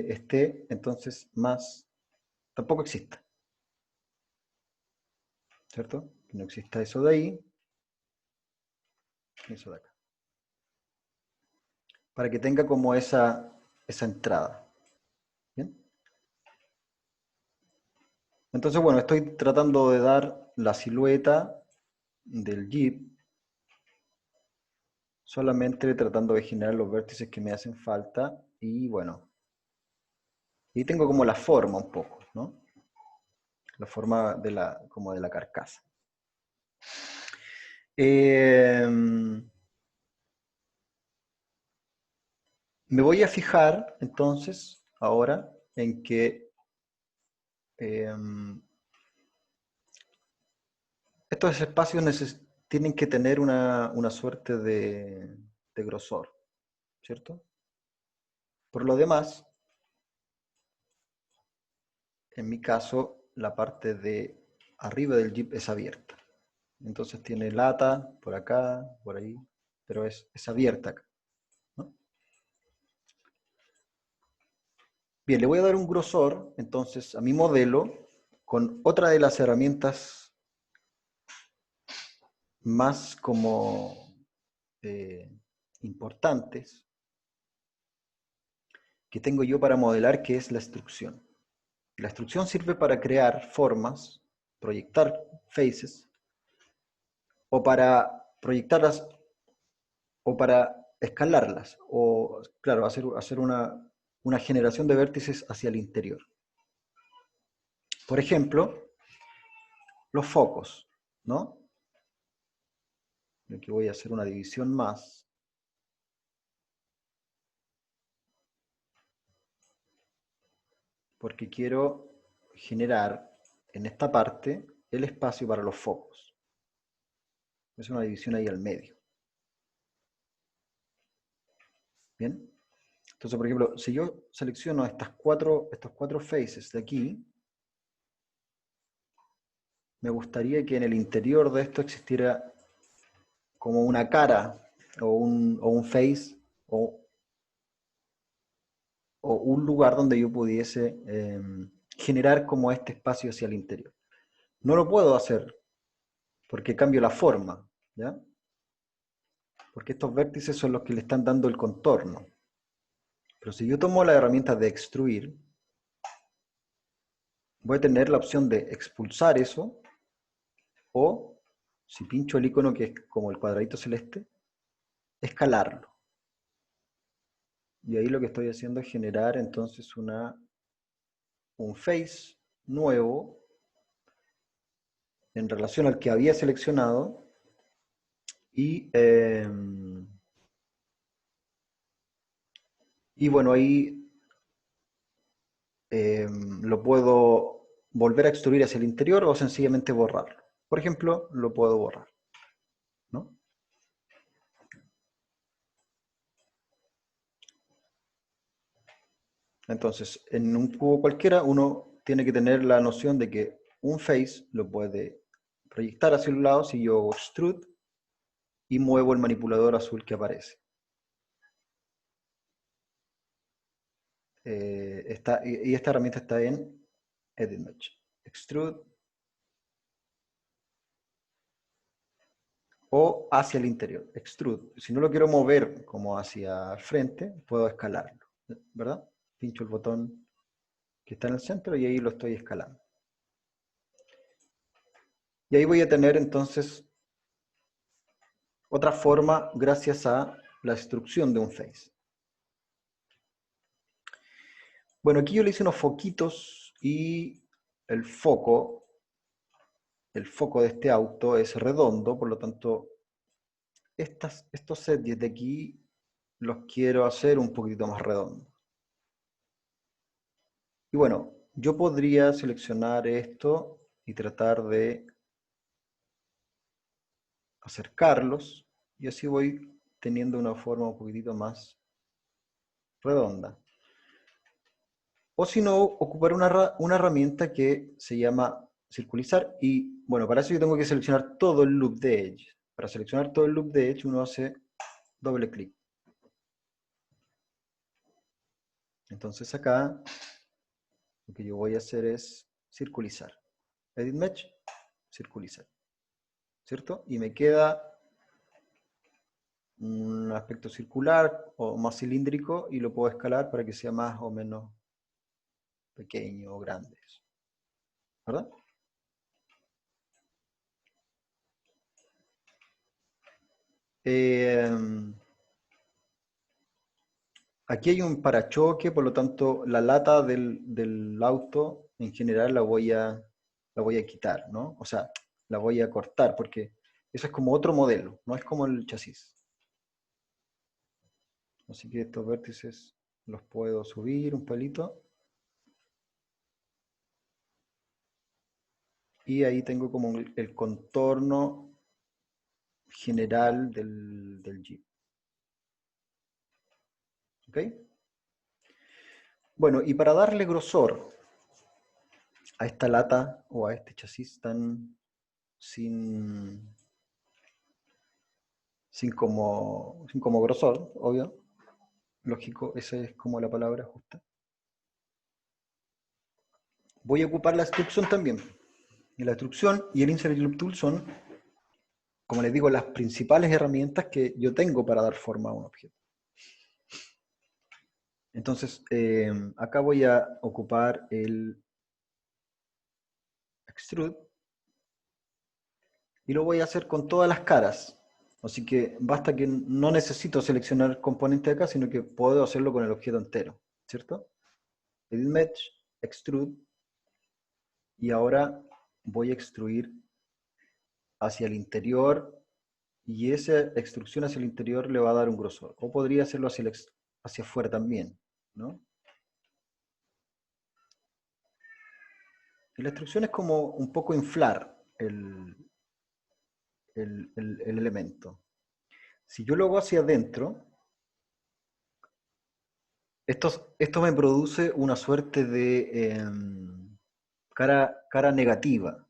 esté entonces más, tampoco exista, ¿cierto? Que no exista eso de ahí, y eso de acá. Para que tenga como esa entrada. ¿Bien? Entonces, bueno, estoy tratando de dar la silueta del Jeep, solamente tratando de generar los vértices que me hacen falta y bueno, y tengo como la forma un poco, ¿no? La forma como de la carcasa. Me voy a fijar entonces ahora en que estos espacios tienen que tener una suerte de grosor, ¿cierto? Por lo demás, en mi caso, la parte de arriba del Jeep es abierta. Entonces tiene lata por acá, por ahí, pero es abierta acá, ¿no? Bien, le voy a dar un grosor entonces a mi modelo con otra de las herramientas más como eh, importantes que tengo yo para modelar, que es la extrusión. La extrusión sirve para crear formas, proyectar faces, o para proyectarlas, o para escalarlas, o, claro, hacer una generación de vértices hacia el interior. Por ejemplo, los focos, ¿no? Aquí voy a hacer una división más. Porque quiero generar en esta parte el espacio para los focos. Es una división ahí al medio. ¿Bien? Entonces, por ejemplo, si yo selecciono estos cuatro faces de aquí, me gustaría que en el interior de esto existiera como una cara o un face o, o un lugar donde yo pudiese generar como este espacio hacia el interior. No lo puedo hacer porque cambio la forma, ¿ya? Porque estos vértices son los que le están dando el contorno. Pero si yo tomo la herramienta de extruir, voy a tener la opción de expulsar eso, o si pincho el icono que es como el cuadradito celeste, escalarlo. Y ahí lo que estoy haciendo es generar entonces un face nuevo en relación al que había seleccionado y bueno, ahí lo puedo volver a extruir hacia el interior o sencillamente borrarlo. Por ejemplo, lo puedo borrar, ¿no? Entonces, en un cubo cualquiera uno tiene que tener la noción de que un face lo puede proyectar hacia un lado si yo extrude y muevo el manipulador azul que aparece. Y esta herramienta está en Edit Mesh. Extrude o hacia el interior. Extrude. Si no lo quiero mover como hacia el frente, puedo escalarlo, ¿verdad? Pincho el botón que está en el centro y ahí lo estoy escalando. Y ahí voy a tener entonces otra forma gracias a la instrucción de un face. Bueno, aquí yo le hice unos foquitos y el foco de este auto es redondo, por lo tanto, estos sets de aquí los quiero hacer un poquito más redondos. Y bueno, yo podría seleccionar esto y tratar de acercarlos, y así voy teniendo una forma un poquitito más redonda. O si no, ocupar una herramienta que se llama circulizar, y bueno, para eso yo tengo que seleccionar todo el loop de Edge. Para seleccionar todo el loop de Edge uno hace doble clic. Entonces acá lo que yo voy a hacer es circulizar. Edit Mesh, circulizar. ¿Cierto? Y me queda un aspecto circular o más cilíndrico y lo puedo escalar para que sea más o menos pequeño o grande. ¿Verdad? Aquí hay un parachoque, por lo tanto la lata del auto en general la voy a quitar, ¿no? O sea, la voy a cortar porque eso es como otro modelo, no es como el chasis. Así que estos vértices los puedo subir un pelito. Y ahí tengo como el contorno general del Jeep. ¿Ok? Bueno, y para darle grosor a esta lata o a este chasis tan sin, sin como grosor, obvio, lógico, esa es como la palabra justa. Voy a ocupar la extrusión también. Y la extrusión y el Insert Loop Tool son, como les digo, las principales herramientas que yo tengo para dar forma a un objeto. Entonces, acá voy a ocupar el Extrude y lo voy a hacer con todas las caras. Así que basta que no necesito seleccionar componente acá, sino que puedo hacerlo con el objeto entero, ¿cierto? Edit Mesh, Extrude, y ahora voy a extruir hacia el interior, y esa extrusión hacia el interior le va a dar un grosor. O podría hacerlo hacia afuera también, ¿no? Y la extrusión es como un poco inflar el elemento. Si yo lo hago hacia adentro, esto me produce una suerte de cara negativa,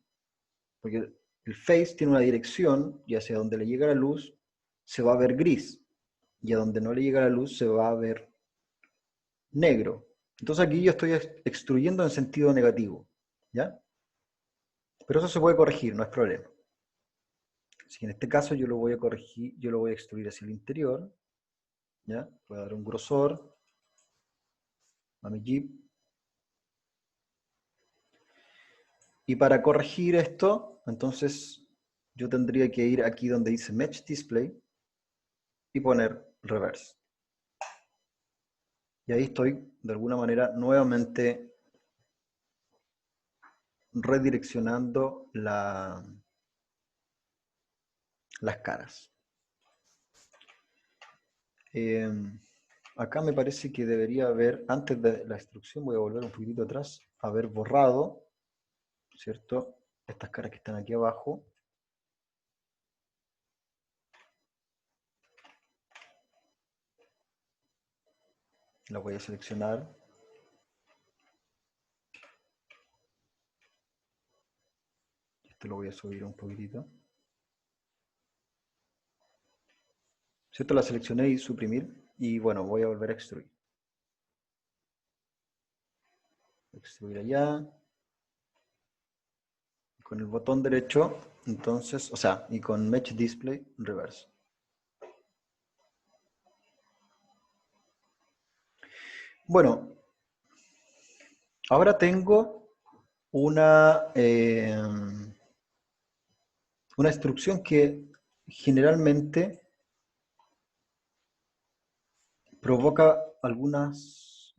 porque el face tiene una dirección y hacia donde le llega la luz se va a ver gris, y a donde no le llega la luz se va a ver negro. Entonces aquí yo estoy extruyendo en sentido negativo, ¿ya? Pero eso se puede corregir, no es problema. Así que en este caso yo lo voy a corregir, yo lo voy a extruir hacia el interior, ¿ya? Voy a dar un grosor a mi Jeep. Y para corregir esto, entonces yo tendría que ir aquí donde dice Match Display y poner Reverse. Y ahí estoy, de alguna manera, nuevamente redireccionando las caras. Acá me parece que debería haber, antes de la instrucción, voy a volver un poquitito atrás, haber borrado, ¿cierto? Estas caras que están aquí abajo. Las voy a seleccionar. Esto lo voy a subir un poquitito. ¿Cierto? La seleccioné y suprimir. Y bueno, voy a volver a extruir. Extruir allá. Con el botón derecho, entonces, o sea, y con Match Display, Reverse. Bueno, ahora tengo una instrucción que generalmente provoca algunas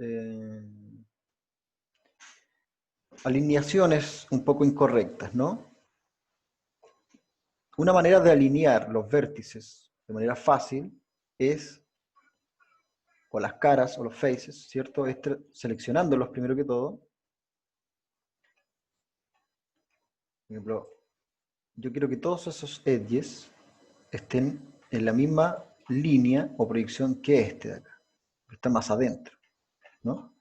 alineaciones un poco incorrectas, ¿no? Una manera de alinear los vértices de manera fácil es, o las caras o los faces, ¿cierto? Es seleccionándolos primero que todo. Por ejemplo, yo quiero que todos esos edges estén en la misma línea o proyección que este de acá, que está más adentro, ¿no?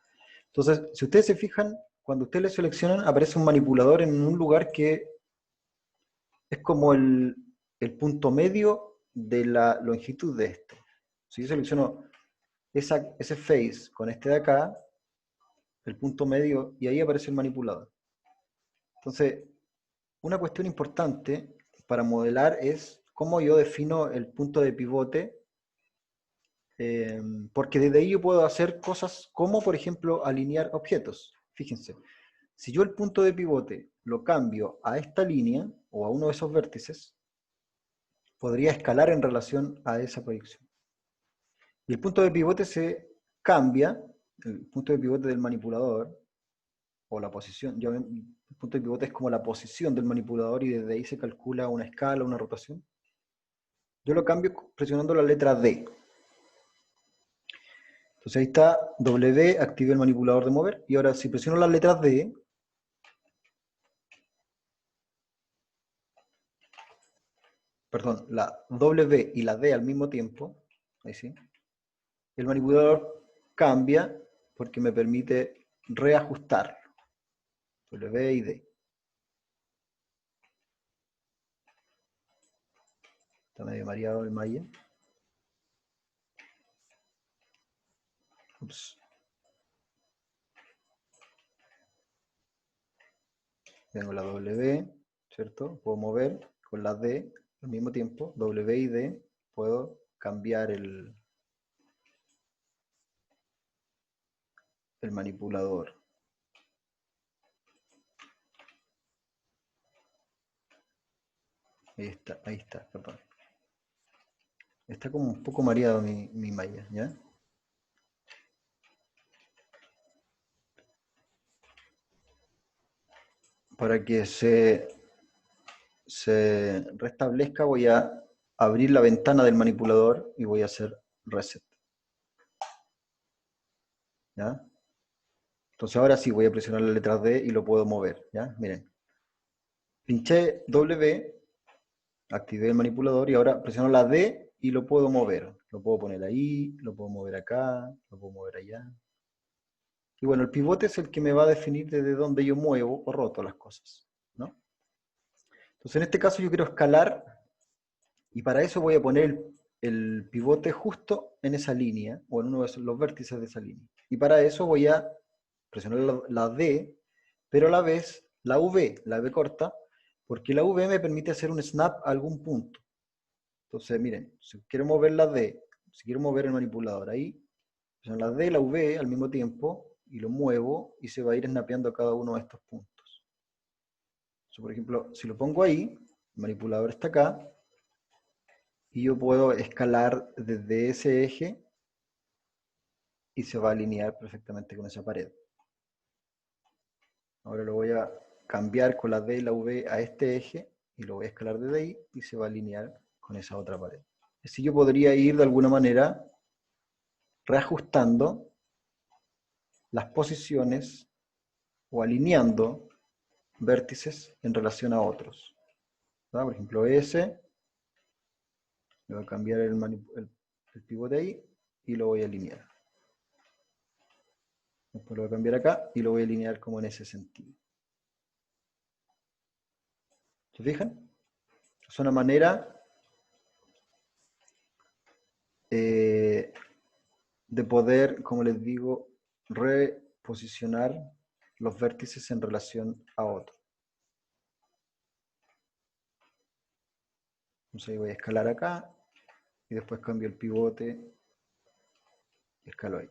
Entonces, si ustedes se fijan, cuando ustedes le seleccionan, aparece un manipulador en un lugar que es como el punto medio de la longitud de esto. Si yo selecciono ese face con este de acá, el punto medio, y ahí aparece el manipulador. Entonces, una cuestión importante para modelar es cómo yo defino el punto de pivote, porque desde ahí yo puedo hacer cosas como, por ejemplo, alinear objetos. Fíjense, si yo el punto de pivote lo cambio a esta línea o a uno de esos vértices, podría escalar en relación a esa proyección. Y el punto de pivote se cambia, el punto de pivote del manipulador, o la posición, el punto de pivote es como la posición del manipulador y desde ahí se calcula una escala, una rotación. Yo lo cambio presionando la letra D. Entonces ahí está W, activé el manipulador de mover, y ahora si presiono las letras D, perdón, la W y la D al mismo tiempo, ahí sí, el manipulador cambia porque me permite reajustarlo. W y D. Está medio mareado el malla. Ups. Tengo la W, ¿cierto? Puedo mover con la D al mismo tiempo. W y D. Puedo cambiar el manipulador. Ahí está, perdón. Está como un poco mareado mi malla, ¿ya? Para que se restablezca voy a abrir la ventana del manipulador y voy a hacer reset. ¿Ya? Entonces ahora sí voy a presionar la letra D y lo puedo mover, ¿ya? Miren. Pinché W, activé el manipulador y ahora presiono la D y lo puedo mover. Lo puedo poner ahí, lo puedo mover acá, lo puedo mover allá. Y bueno, el pivote es el que me va a definir desde dónde yo muevo o roto las cosas, ¿no? Entonces en este caso yo quiero escalar y para eso voy a poner el pivote justo en esa línea o en uno de los vértices de esa línea. Y para eso voy a presionar la D, pero a la vez la V corta, porque la V me permite hacer un snap a algún punto. Entonces, miren, si quiero mover la D, si quiero mover el manipulador ahí, presiono la D y la V al mismo tiempo y lo muevo y se va a ir snapeando a cada uno de estos puntos. Por ejemplo, si lo pongo ahí, el manipulador está acá, y yo puedo escalar desde ese eje y se va a alinear perfectamente con esa pared. Ahora lo voy a cambiar con la D y la V a este eje y lo voy a escalar desde ahí y se va a alinear con esa otra pared. Así yo podría ir de alguna manera reajustando las posiciones o alineando vértices en relación a otros. ¿Verdad? Por ejemplo, ese, le voy a cambiar el pivote ahí y lo voy a alinear. Después lo voy a cambiar acá y lo voy a alinear como en ese sentido. ¿Se fijan? Es una manera de poder, como les digo, reposicionar los vértices en relación a otros. Entonces ahí voy a escalar acá y después cambio el pivote y escalo ahí.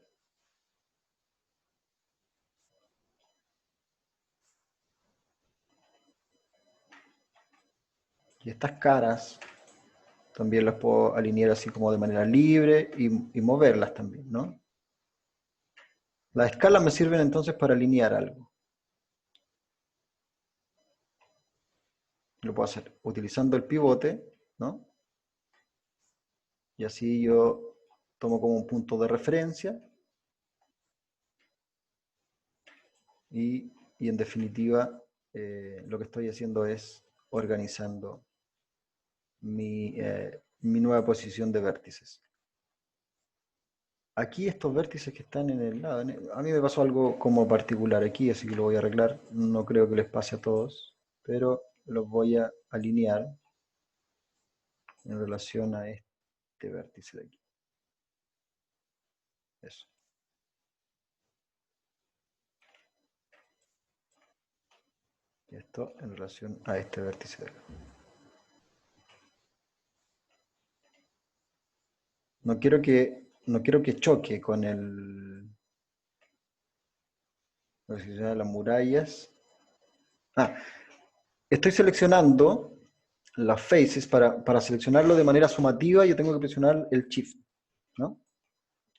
Y estas caras también las puedo alinear así como de manera libre y moverlas también, ¿no? Las escalas me sirven entonces para alinear algo. Lo puedo hacer utilizando el pivote, ¿no? Y así yo tomo como un punto de referencia y en definitiva lo que estoy haciendo es organizando mi nueva posición de vértices. Aquí estos vértices que están en el lado, a mí me pasó algo como particular aquí, así que lo voy a arreglar. No creo que les pase a todos, pero los voy a alinear en relación a este vértice de aquí. Eso. Y esto en relación a este vértice de acá. No quiero que choque con las murallas. Estoy seleccionando las faces para seleccionarlo de manera sumativa. Yo tengo que presionar el Shift, ¿no?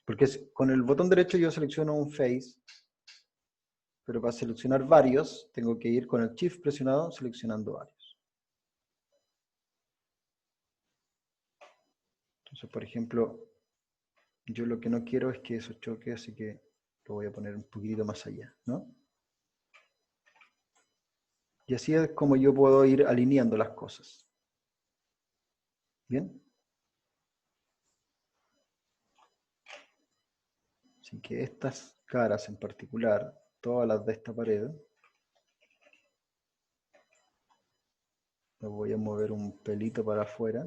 Porque con el botón derecho yo selecciono un face, pero para seleccionar varios tengo que ir con el Shift presionado seleccionando varios. Entonces, por ejemplo, yo lo que no quiero es que eso choque, así que lo voy a poner un poquitito más allá, ¿no? Y así es como yo puedo ir alineando las cosas. ¿Bien? Así que estas caras en particular, todas las de esta pared, las voy a mover un pelito para afuera.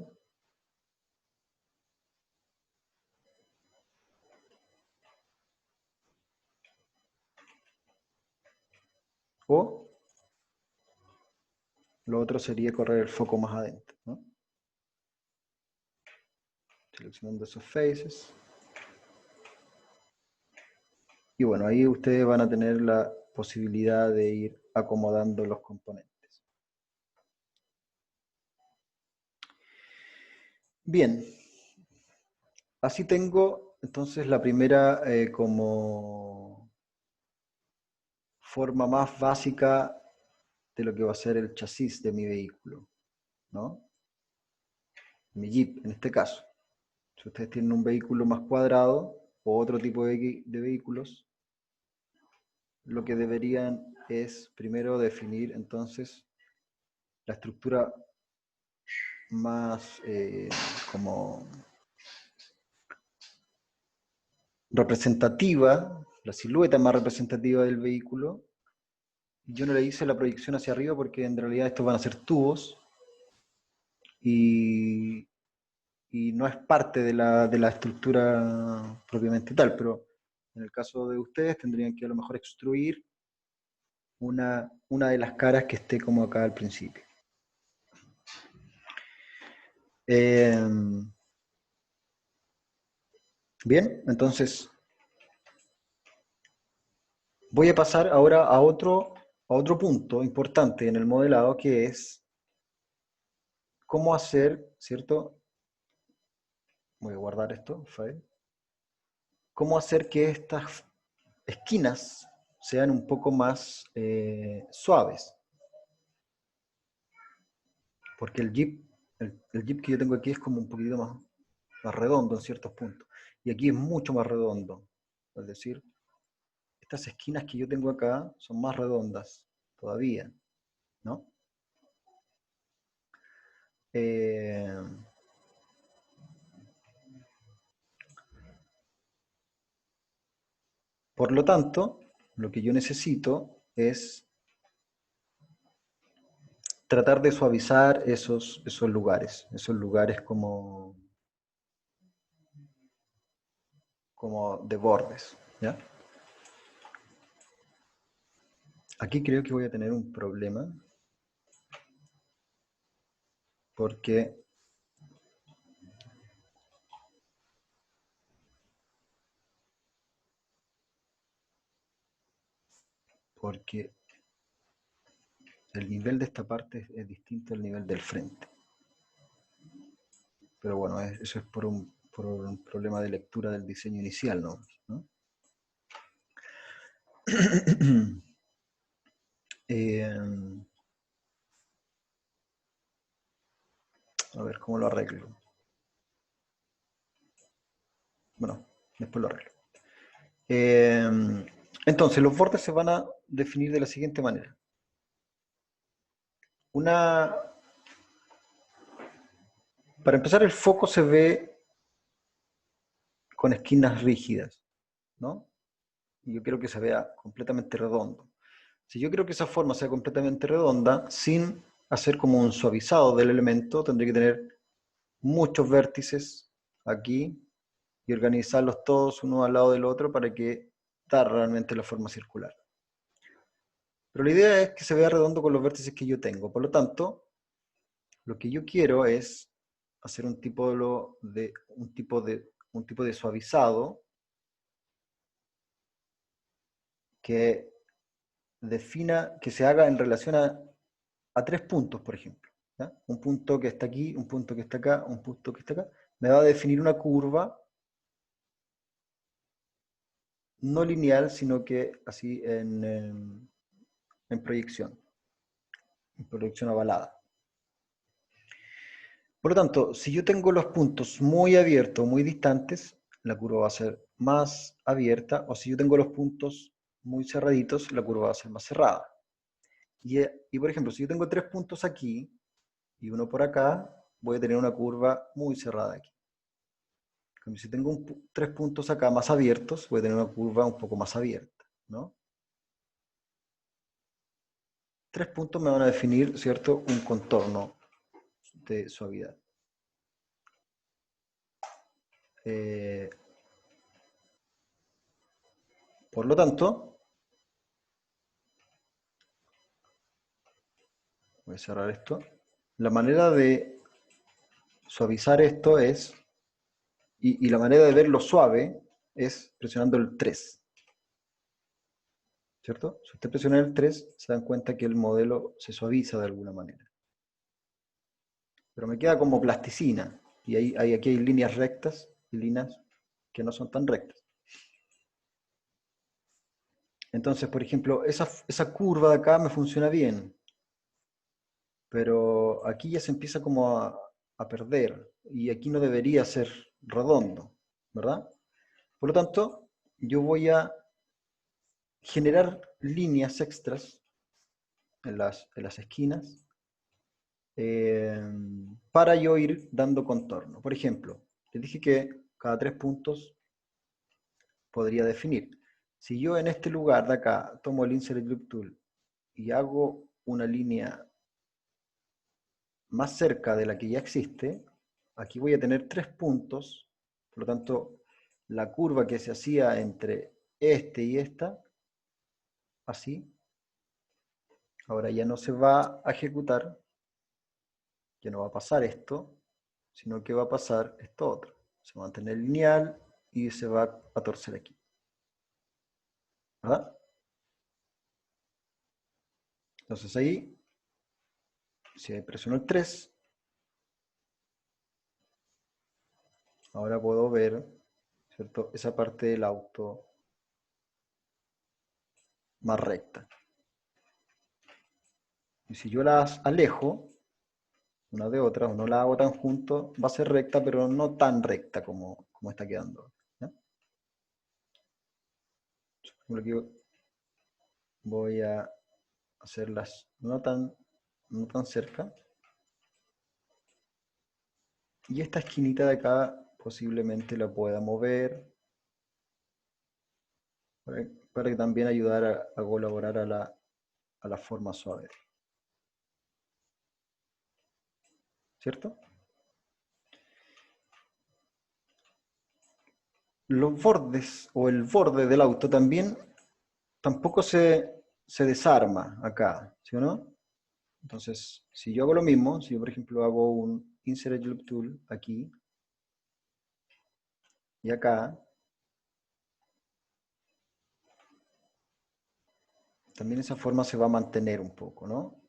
O lo otro sería correr el foco más adentro, ¿no? Seleccionando esos faces. Y bueno, ahí ustedes van a tener la posibilidad de ir acomodando los componentes. Bien, así tengo entonces la primera como forma más básica de lo que va a ser el chasis de mi vehículo, ¿no? Mi Jeep en este caso. Si ustedes tienen un vehículo más cuadrado o otro tipo de vehículos, lo que deberían es primero definir entonces la estructura más como representativa, la silueta más representativa del vehículo. Yo no le hice la proyección hacia arriba porque en realidad estos van a ser tubos y, no es parte de la estructura propiamente tal, pero en el caso de ustedes tendrían que a lo mejor extruir una de las caras que esté como acá al principio. Bien, entonces voy a pasar ahora a otro a otro punto importante en el modelado, que es cómo hacer, ¿cierto? Voy a guardar esto, file. Cómo hacer que estas esquinas sean un poco más suaves. Porque el jeep que yo tengo aquí es como un poquito más redondo en ciertos puntos. Y aquí es mucho más redondo. Es decir, estas esquinas que yo tengo acá son más redondas todavía, ¿no? Eh, por lo tanto, lo que yo necesito es tratar de suavizar esos lugares como de bordes, ¿ya? Aquí creo que voy a tener un problema porque, porque el nivel de esta parte es distinto al nivel del frente. Pero bueno, eso es por un problema de lectura del diseño inicial, ¿no? Eh, a ver, ¿cómo lo arreglo? Bueno, después lo arreglo. Entonces, los bordes se van a definir de la siguiente manera. Una, para empezar, el foco se ve con esquinas rígidas, ¿no? Y yo quiero que se vea completamente redondo. Si yo quiero que esa forma sea completamente redonda, sin hacer como un suavizado del elemento, tendré que tener muchos vértices aquí y organizarlos todos uno al lado del otro para que da realmente la forma circular. Pero la idea es que se vea redondo con los vértices que yo tengo. Por lo tanto, lo que yo quiero es hacer un tipo de suavizado que defina, que se haga en relación a 3 puntos, por ejemplo. ¿Ya? Un punto que está aquí, un punto que está acá, un punto que está acá. Me va a definir una curva no lineal, sino que así en proyección ovalada. Por lo tanto, si yo tengo los puntos muy abiertos, muy distantes, la curva va a ser más abierta, o si yo tengo los puntos muy cerraditos, la curva va a ser más cerrada. Y por ejemplo, si yo tengo 3 puntos aquí y uno por acá, voy a tener una curva muy cerrada aquí. Como si tengo 3 puntos acá más abiertos, voy a tener una curva un poco más abierta, ¿no? 3 puntos me van a definir, ¿cierto?, un contorno de suavidad. Eh, por lo tanto, voy a cerrar esto. La manera de suavizar esto es, y la manera de verlo suave es presionando el 3, ¿cierto? Si usted presiona el 3, se dan cuenta que el modelo se suaviza de alguna manera. Pero me queda como plasticina, y aquí hay líneas rectas y líneas que no son tan rectas. Entonces, por ejemplo, esa curva de acá me funciona bien, pero aquí ya se empieza como a perder, y aquí no debería ser redondo, ¿verdad? Por lo tanto, yo voy a generar líneas extras en las esquinas para yo ir dando contorno. Por ejemplo, les dije que cada 3 puntos podría definir. Si yo en este lugar de acá tomo el Insert Group Tool y hago una línea más cerca de la que ya existe, aquí voy a tener 3 puntos, por lo tanto, la curva que se hacía entre este y esta, así, ahora ya no se va a ejecutar, ya no va a pasar esto, sino que va a pasar esto otro. Se va a mantener lineal y se va a, torcer aquí, ¿verdad? Entonces ahí, si presiono el 3, ahora puedo ver, ¿cierto?, esa parte del auto más recta. Y si yo las alejo una de otra, o no la hago tan junto, va a ser recta, pero no tan recta como está quedando. ¿Ya? Por ejemplo, aquí voy a hacerlas no tan cerca. Y esta esquinita de acá posiblemente la pueda mover para que también ayudar a colaborar a la forma suave. ¿Cierto? Los bordes o el borde del auto también tampoco se desarma acá, ¿sí o no? Entonces, si yo hago lo mismo, si yo por ejemplo hago un Insert Edge Loop Tool aquí y acá, también esa forma se va a mantener un poco, ¿no?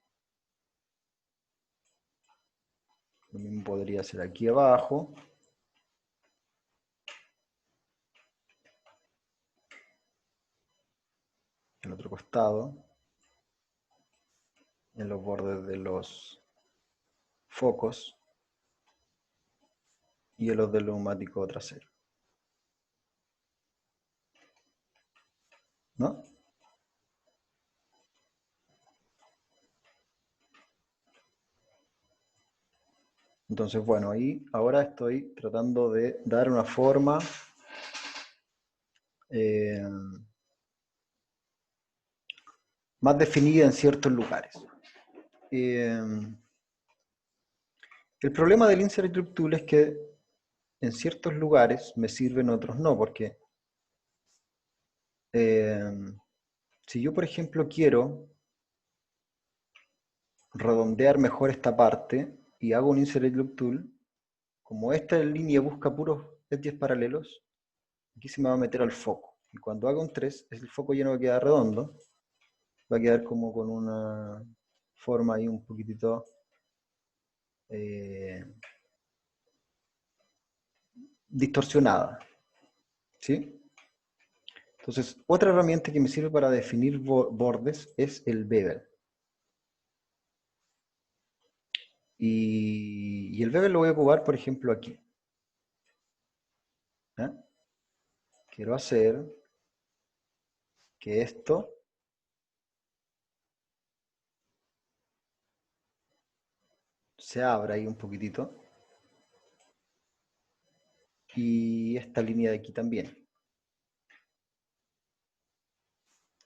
Lo mismo podría ser aquí abajo. El otro costado, en los bordes de los focos y en los del neumático trasero, ¿no? Entonces, bueno, ahí ahora estoy tratando de dar una forma eh, más definida en ciertos lugares. El problema del Insert Loop Tool es que en ciertos lugares me sirve, en otros no, porque si yo, por ejemplo, quiero redondear mejor esta parte y hago un Insert Loop Tool, como esta línea busca puros edges paralelos, aquí se me va a meter al foco. Y cuando haga un 3, el foco ya no va a quedar redondo, va a quedar como con una forma ahí un poquitito distorsionada. ¿Sí? Entonces, otra herramienta que me sirve para definir bordes es el bevel. Y el bevel lo voy a ocupar, por ejemplo, aquí. ¿Eh? Quiero hacer que esto se abra ahí un poquitito. Y esta línea de aquí también.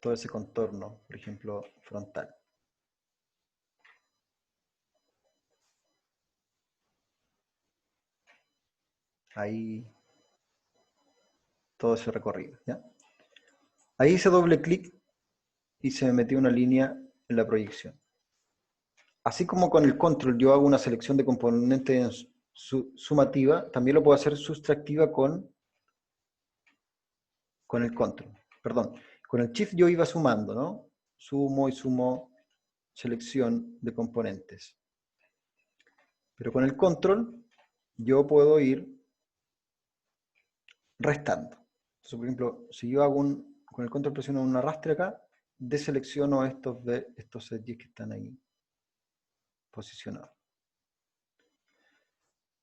Todo ese contorno, por ejemplo, frontal. Ahí todo ese recorrido. ¿Ya? Ahí hice doble clic y se me metió una línea en la proyección. Así como con el control yo hago una selección de componentes sumativa, también lo puedo hacer sustractiva con el control. Perdón, con el shift yo iba sumando, ¿no? Sumo y sumo selección de componentes. Pero con el control yo puedo ir restando. Entonces, por ejemplo, si yo hago con el control presiono un arrastre acá, deselecciono estos edges que están ahí posicionados.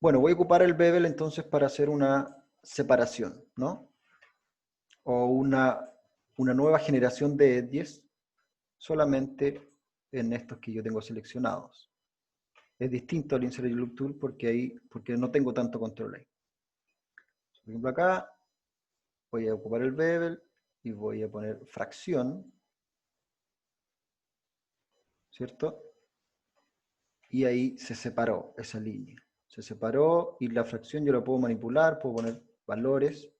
Bueno, voy a ocupar el bevel entonces para hacer una separación, ¿no? O una nueva generación de edges solamente en estos que yo tengo seleccionados. Es distinto al Insert Loop Tool porque no tengo tanto control ahí. Por ejemplo, acá voy a ocupar el bevel y voy a poner fracción, ¿cierto? Y ahí se separó esa línea. Se separó y la fracción yo la puedo manipular, puedo poner valores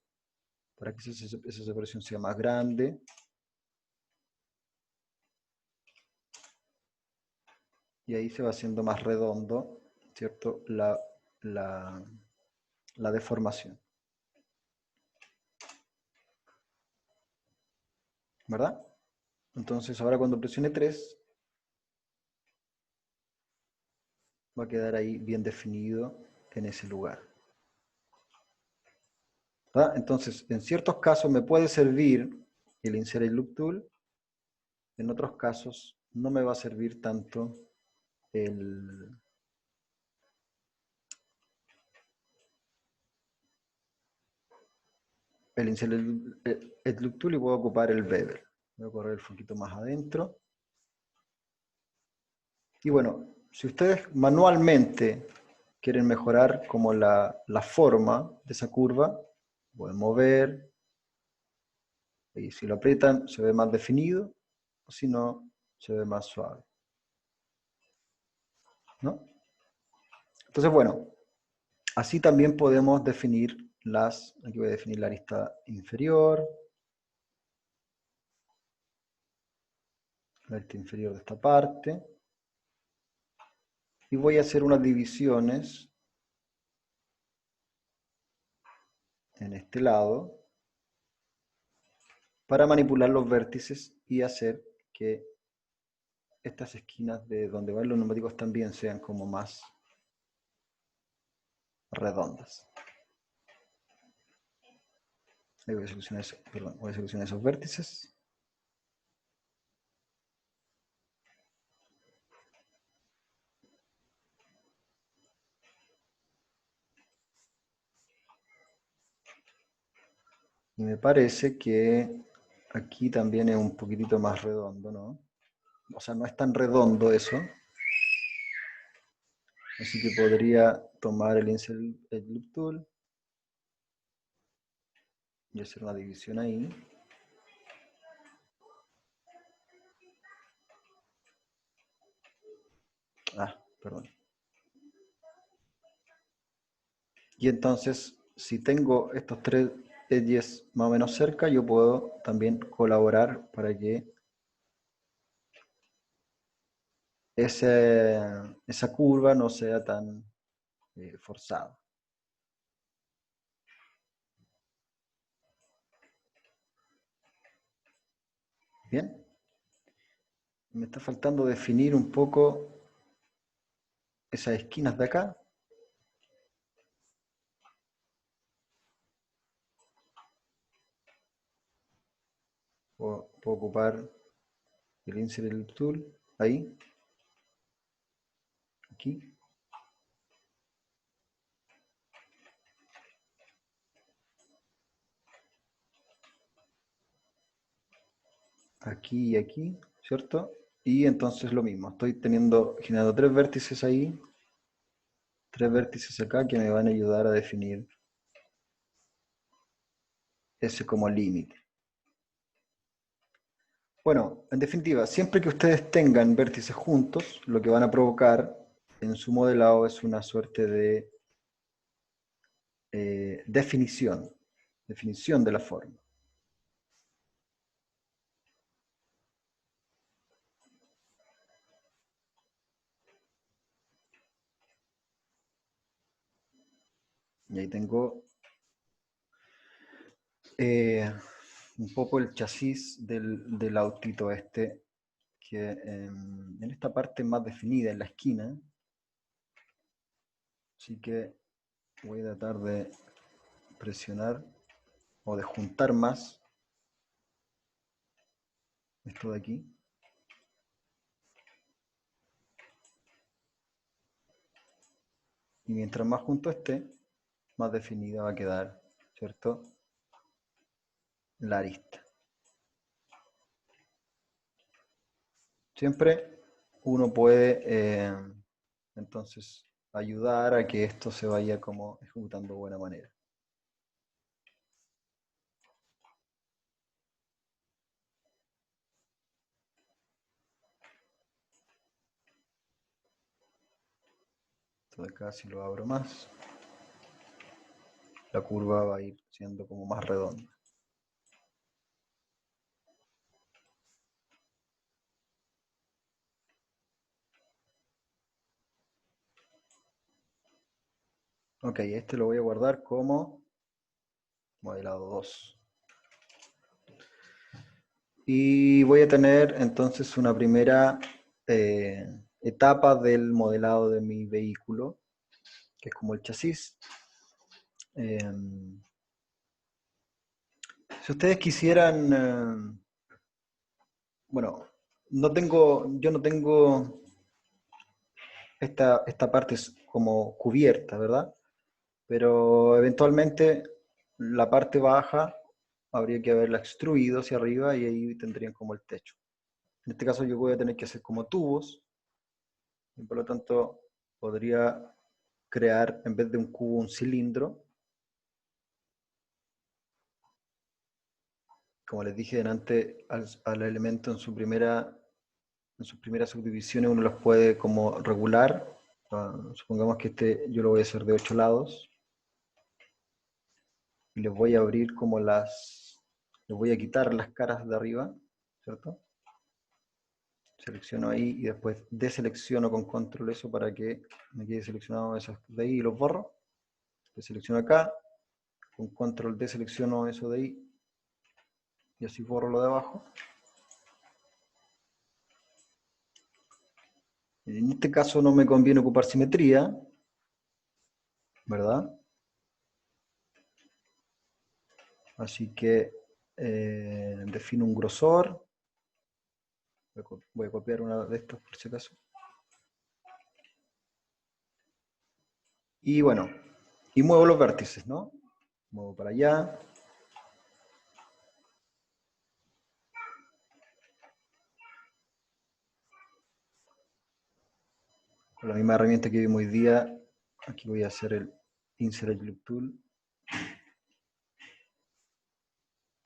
para que esa separación sea más grande. Y ahí se va haciendo más redondo, ¿cierto? La deformación. ¿Verdad? Entonces ahora cuando presione 3, va a quedar ahí bien definido en ese lugar. ¿Verdad? Entonces, en ciertos casos me puede servir el Insert Loop Tool, en otros casos no me va a servir tanto el Insert Loop Tool y voy a ocupar el Bevel. Voy a correr el foquito más adentro. Y bueno, si ustedes manualmente quieren mejorar como la forma de esa curva, pueden mover, y si lo aprietan se ve más definido, o si no, se ve más suave. ¿No? Entonces, bueno, así también podemos definir aquí voy a definir la arista inferior, la arista inferior de esta parte, y voy a hacer unas divisiones en este lado para manipular los vértices y hacer que estas esquinas de donde van los neumáticos también sean como más redondas. Ahí voy a seleccionar voy a seleccionar esos vértices. Y me parece que aquí también es un poquitito más redondo, ¿no? O sea, no es tan redondo eso. Así que podría tomar el Insert Loop Tool y hacer una división ahí. Perdón. Y entonces, si tengo estos tres edges más o menos cerca, yo puedo también colaborar para que esa curva no sea tan forzada. Bien. Me está faltando definir un poco esas esquinas de acá. Puedo ocupar el Insert Tool ahí, aquí. Aquí y aquí, ¿cierto? Y entonces lo mismo, estoy generando tres vértices ahí, tres vértices acá que me van a ayudar a definir ese como límite. Bueno, en definitiva, siempre que ustedes tengan vértices juntos, lo que van a provocar en su modelado es una suerte de definición de la forma. Y ahí tengo un poco el chasis del autito este, que en esta parte más definida, en la esquina, así que voy a tratar de presionar o de juntar más esto de aquí. Y mientras más junto esté, más definida va a quedar, ¿cierto? La arista. Siempre uno puede entonces ayudar a que esto se vaya como ejecutando de buena manera. Esto de acá, si lo abro más, la curva va a ir siendo como más redonda. Ok, este lo voy a guardar como modelado 2. Y voy a tener entonces una primera etapa del modelado de mi vehículo, que es como el chasis. Si ustedes quisieran, bueno, yo no tengo esta parte como cubierta, ¿verdad? Pero eventualmente la parte baja habría que haberla extruido hacia arriba y ahí tendrían como el techo. En este caso yo voy a tener que hacer como tubos y por lo tanto podría crear en vez de un cubo un cilindro. Como les dije delante, al elemento en sus primeras subdivisiones uno los puede como regular. Supongamos que este yo lo voy a hacer de 8 lados. Y les voy a abrir como les voy a quitar las caras de arriba, ¿cierto? Selecciono ahí y después deselecciono con control eso para que me quede seleccionado esos de ahí y los borro. Deselecciono acá, con control deselecciono eso de ahí y así borro lo de abajo. En este caso no me conviene ocupar simetría, ¿verdad? Así que defino un grosor. Voy a copiar una de estas por si acaso. Y bueno, y muevo los vértices, ¿no? Muevo para allá. Con la misma herramienta que vimos hoy día, aquí voy a hacer el Insert Loop Tool.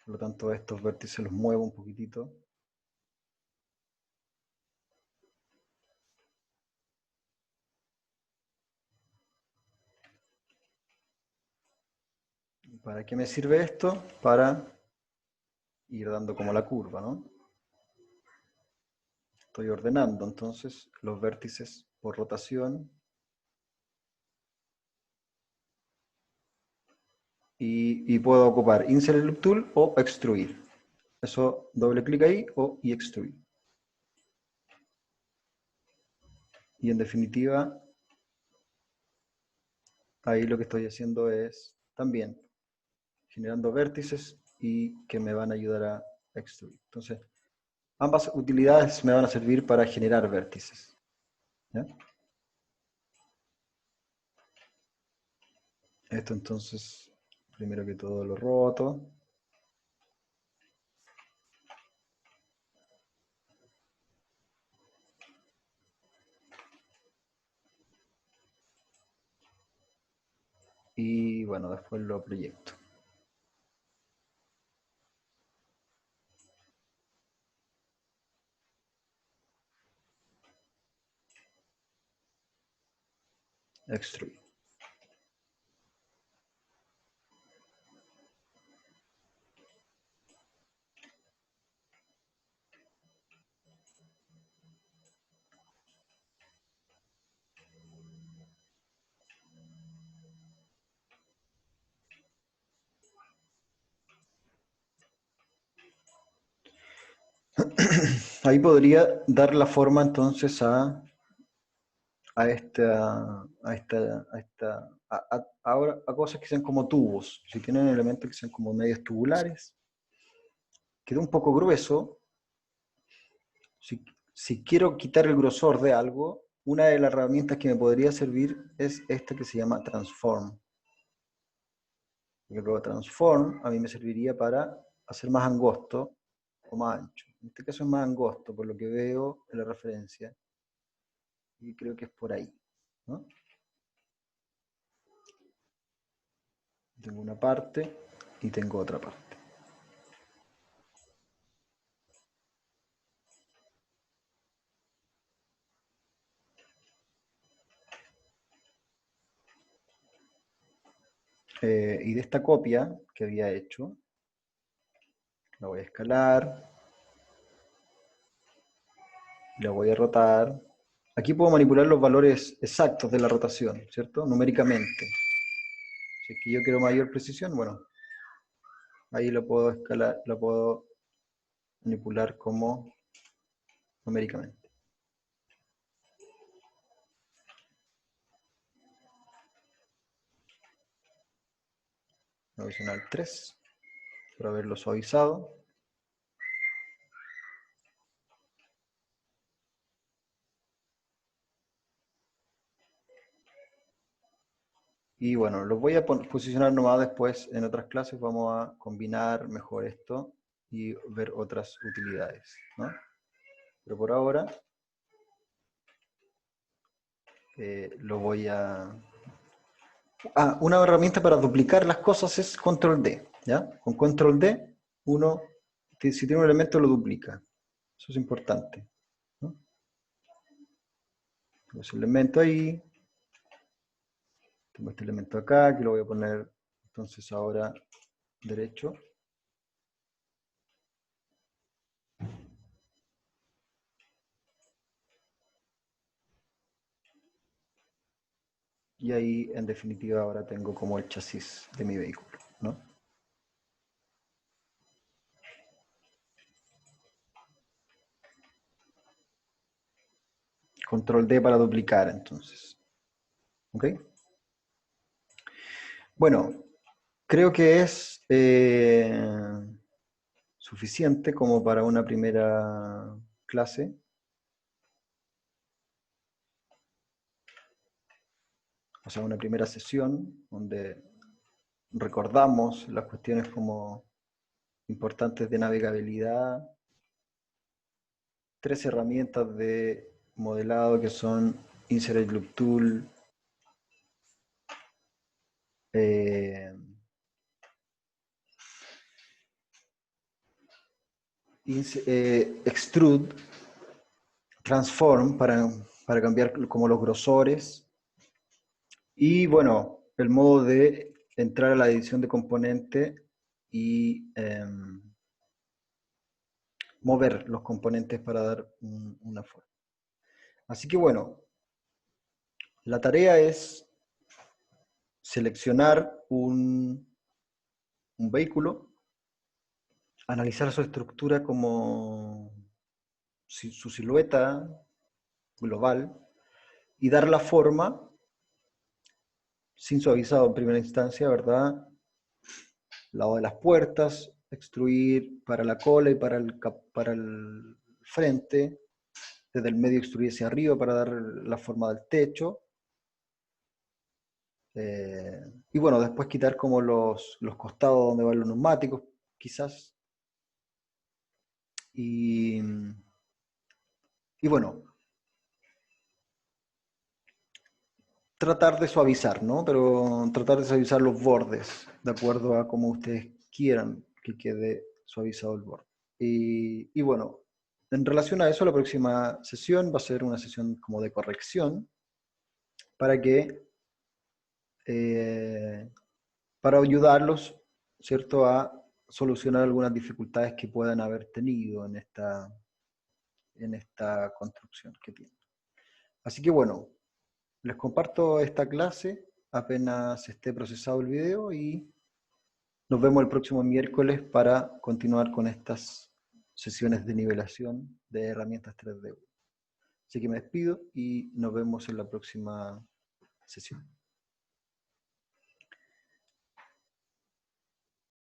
Por lo tanto, estos vértices los muevo un poquitito. ¿Para qué me sirve esto? Para ir dando como la curva, ¿no? Estoy ordenando entonces los vértices por rotación. Y puedo ocupar Insert Loop Tool o extruir. Eso, doble clic ahí y extruir. Y en definitiva, ahí lo que estoy haciendo es también generando vértices y que me van a ayudar a extruir. Entonces, ambas utilidades me van a servir para generar vértices. ¿Ya? Esto entonces, primero que todo lo roto. Y bueno, después lo proyecto. Extruir. Ahí podría dar la forma entonces ahora a cosas que sean como tubos. Si tienen elementos que sean como medios tubulares, queda un poco grueso. Si quiero quitar el grosor de algo, una de las herramientas que me podría servir es esta que se llama Transform. Porque luego Transform a mí me serviría para hacer más angosto o más ancho. En este caso es más angosto, por lo que veo en la referencia. Y creo que es por ahí, ¿no? Tengo una parte y tengo otra parte. Y de esta copia que había hecho, la voy a escalar, la voy a rotar. Aquí puedo manipular los valores exactos de la rotación, ¿cierto? Numéricamente. Si es que yo quiero mayor precisión, bueno, ahí lo puedo escalar, lo puedo manipular como numéricamente. provisional 3, por haberlo suavizado. Y bueno, los voy a posicionar nomás después en otras clases, vamos a combinar mejor esto y ver otras utilidades, ¿no? Pero por ahora lo voy a... Ah, una herramienta para duplicar las cosas es Control D, ¿ya? Con Control D, uno, si tiene un elemento, lo duplica. Eso es importante, ¿no? Tengo ese elemento ahí, tengo este elemento acá, que lo voy a poner entonces ahora derecho. Y ahí, en definitiva, ahora tengo como el chasis de mi vehículo, ¿no? Control D para duplicar, entonces. ¿Ok? Bueno, creo que es suficiente como para una primera clase. O sea, una primera sesión donde recordamos las cuestiones como importantes de navegabilidad, 3 herramientas de modelado que son Insert Loop Tool, Extrude, Transform para cambiar como los grosores, y bueno, el modo de entrar a la edición de componente y mover los componentes para dar una forma. Así que bueno, la tarea es seleccionar un vehículo, analizar su estructura como su silueta global y dar la forma sin suavizado en primera instancia, ¿verdad? Lado de las puertas, extruir para la cola y para el frente, desde el medio extruir hacia arriba para dar la forma del techo. Y bueno, después quitar como los costados donde van los neumáticos, quizás. Y bueno, tratar de suavizar, ¿no? Pero tratar de suavizar los bordes, de acuerdo a cómo ustedes quieran que quede suavizado el borde. Y bueno, en relación a eso, la próxima sesión va a ser una sesión como de corrección para que, para ayudarlos, ¿cierto?, a solucionar algunas dificultades que puedan haber tenido en esta construcción que tienen. Así que bueno, les comparto esta clase apenas esté procesado el video y nos vemos el próximo miércoles para continuar con estas sesiones de nivelación de herramientas 3D. Así que me despido y nos vemos en la próxima sesión.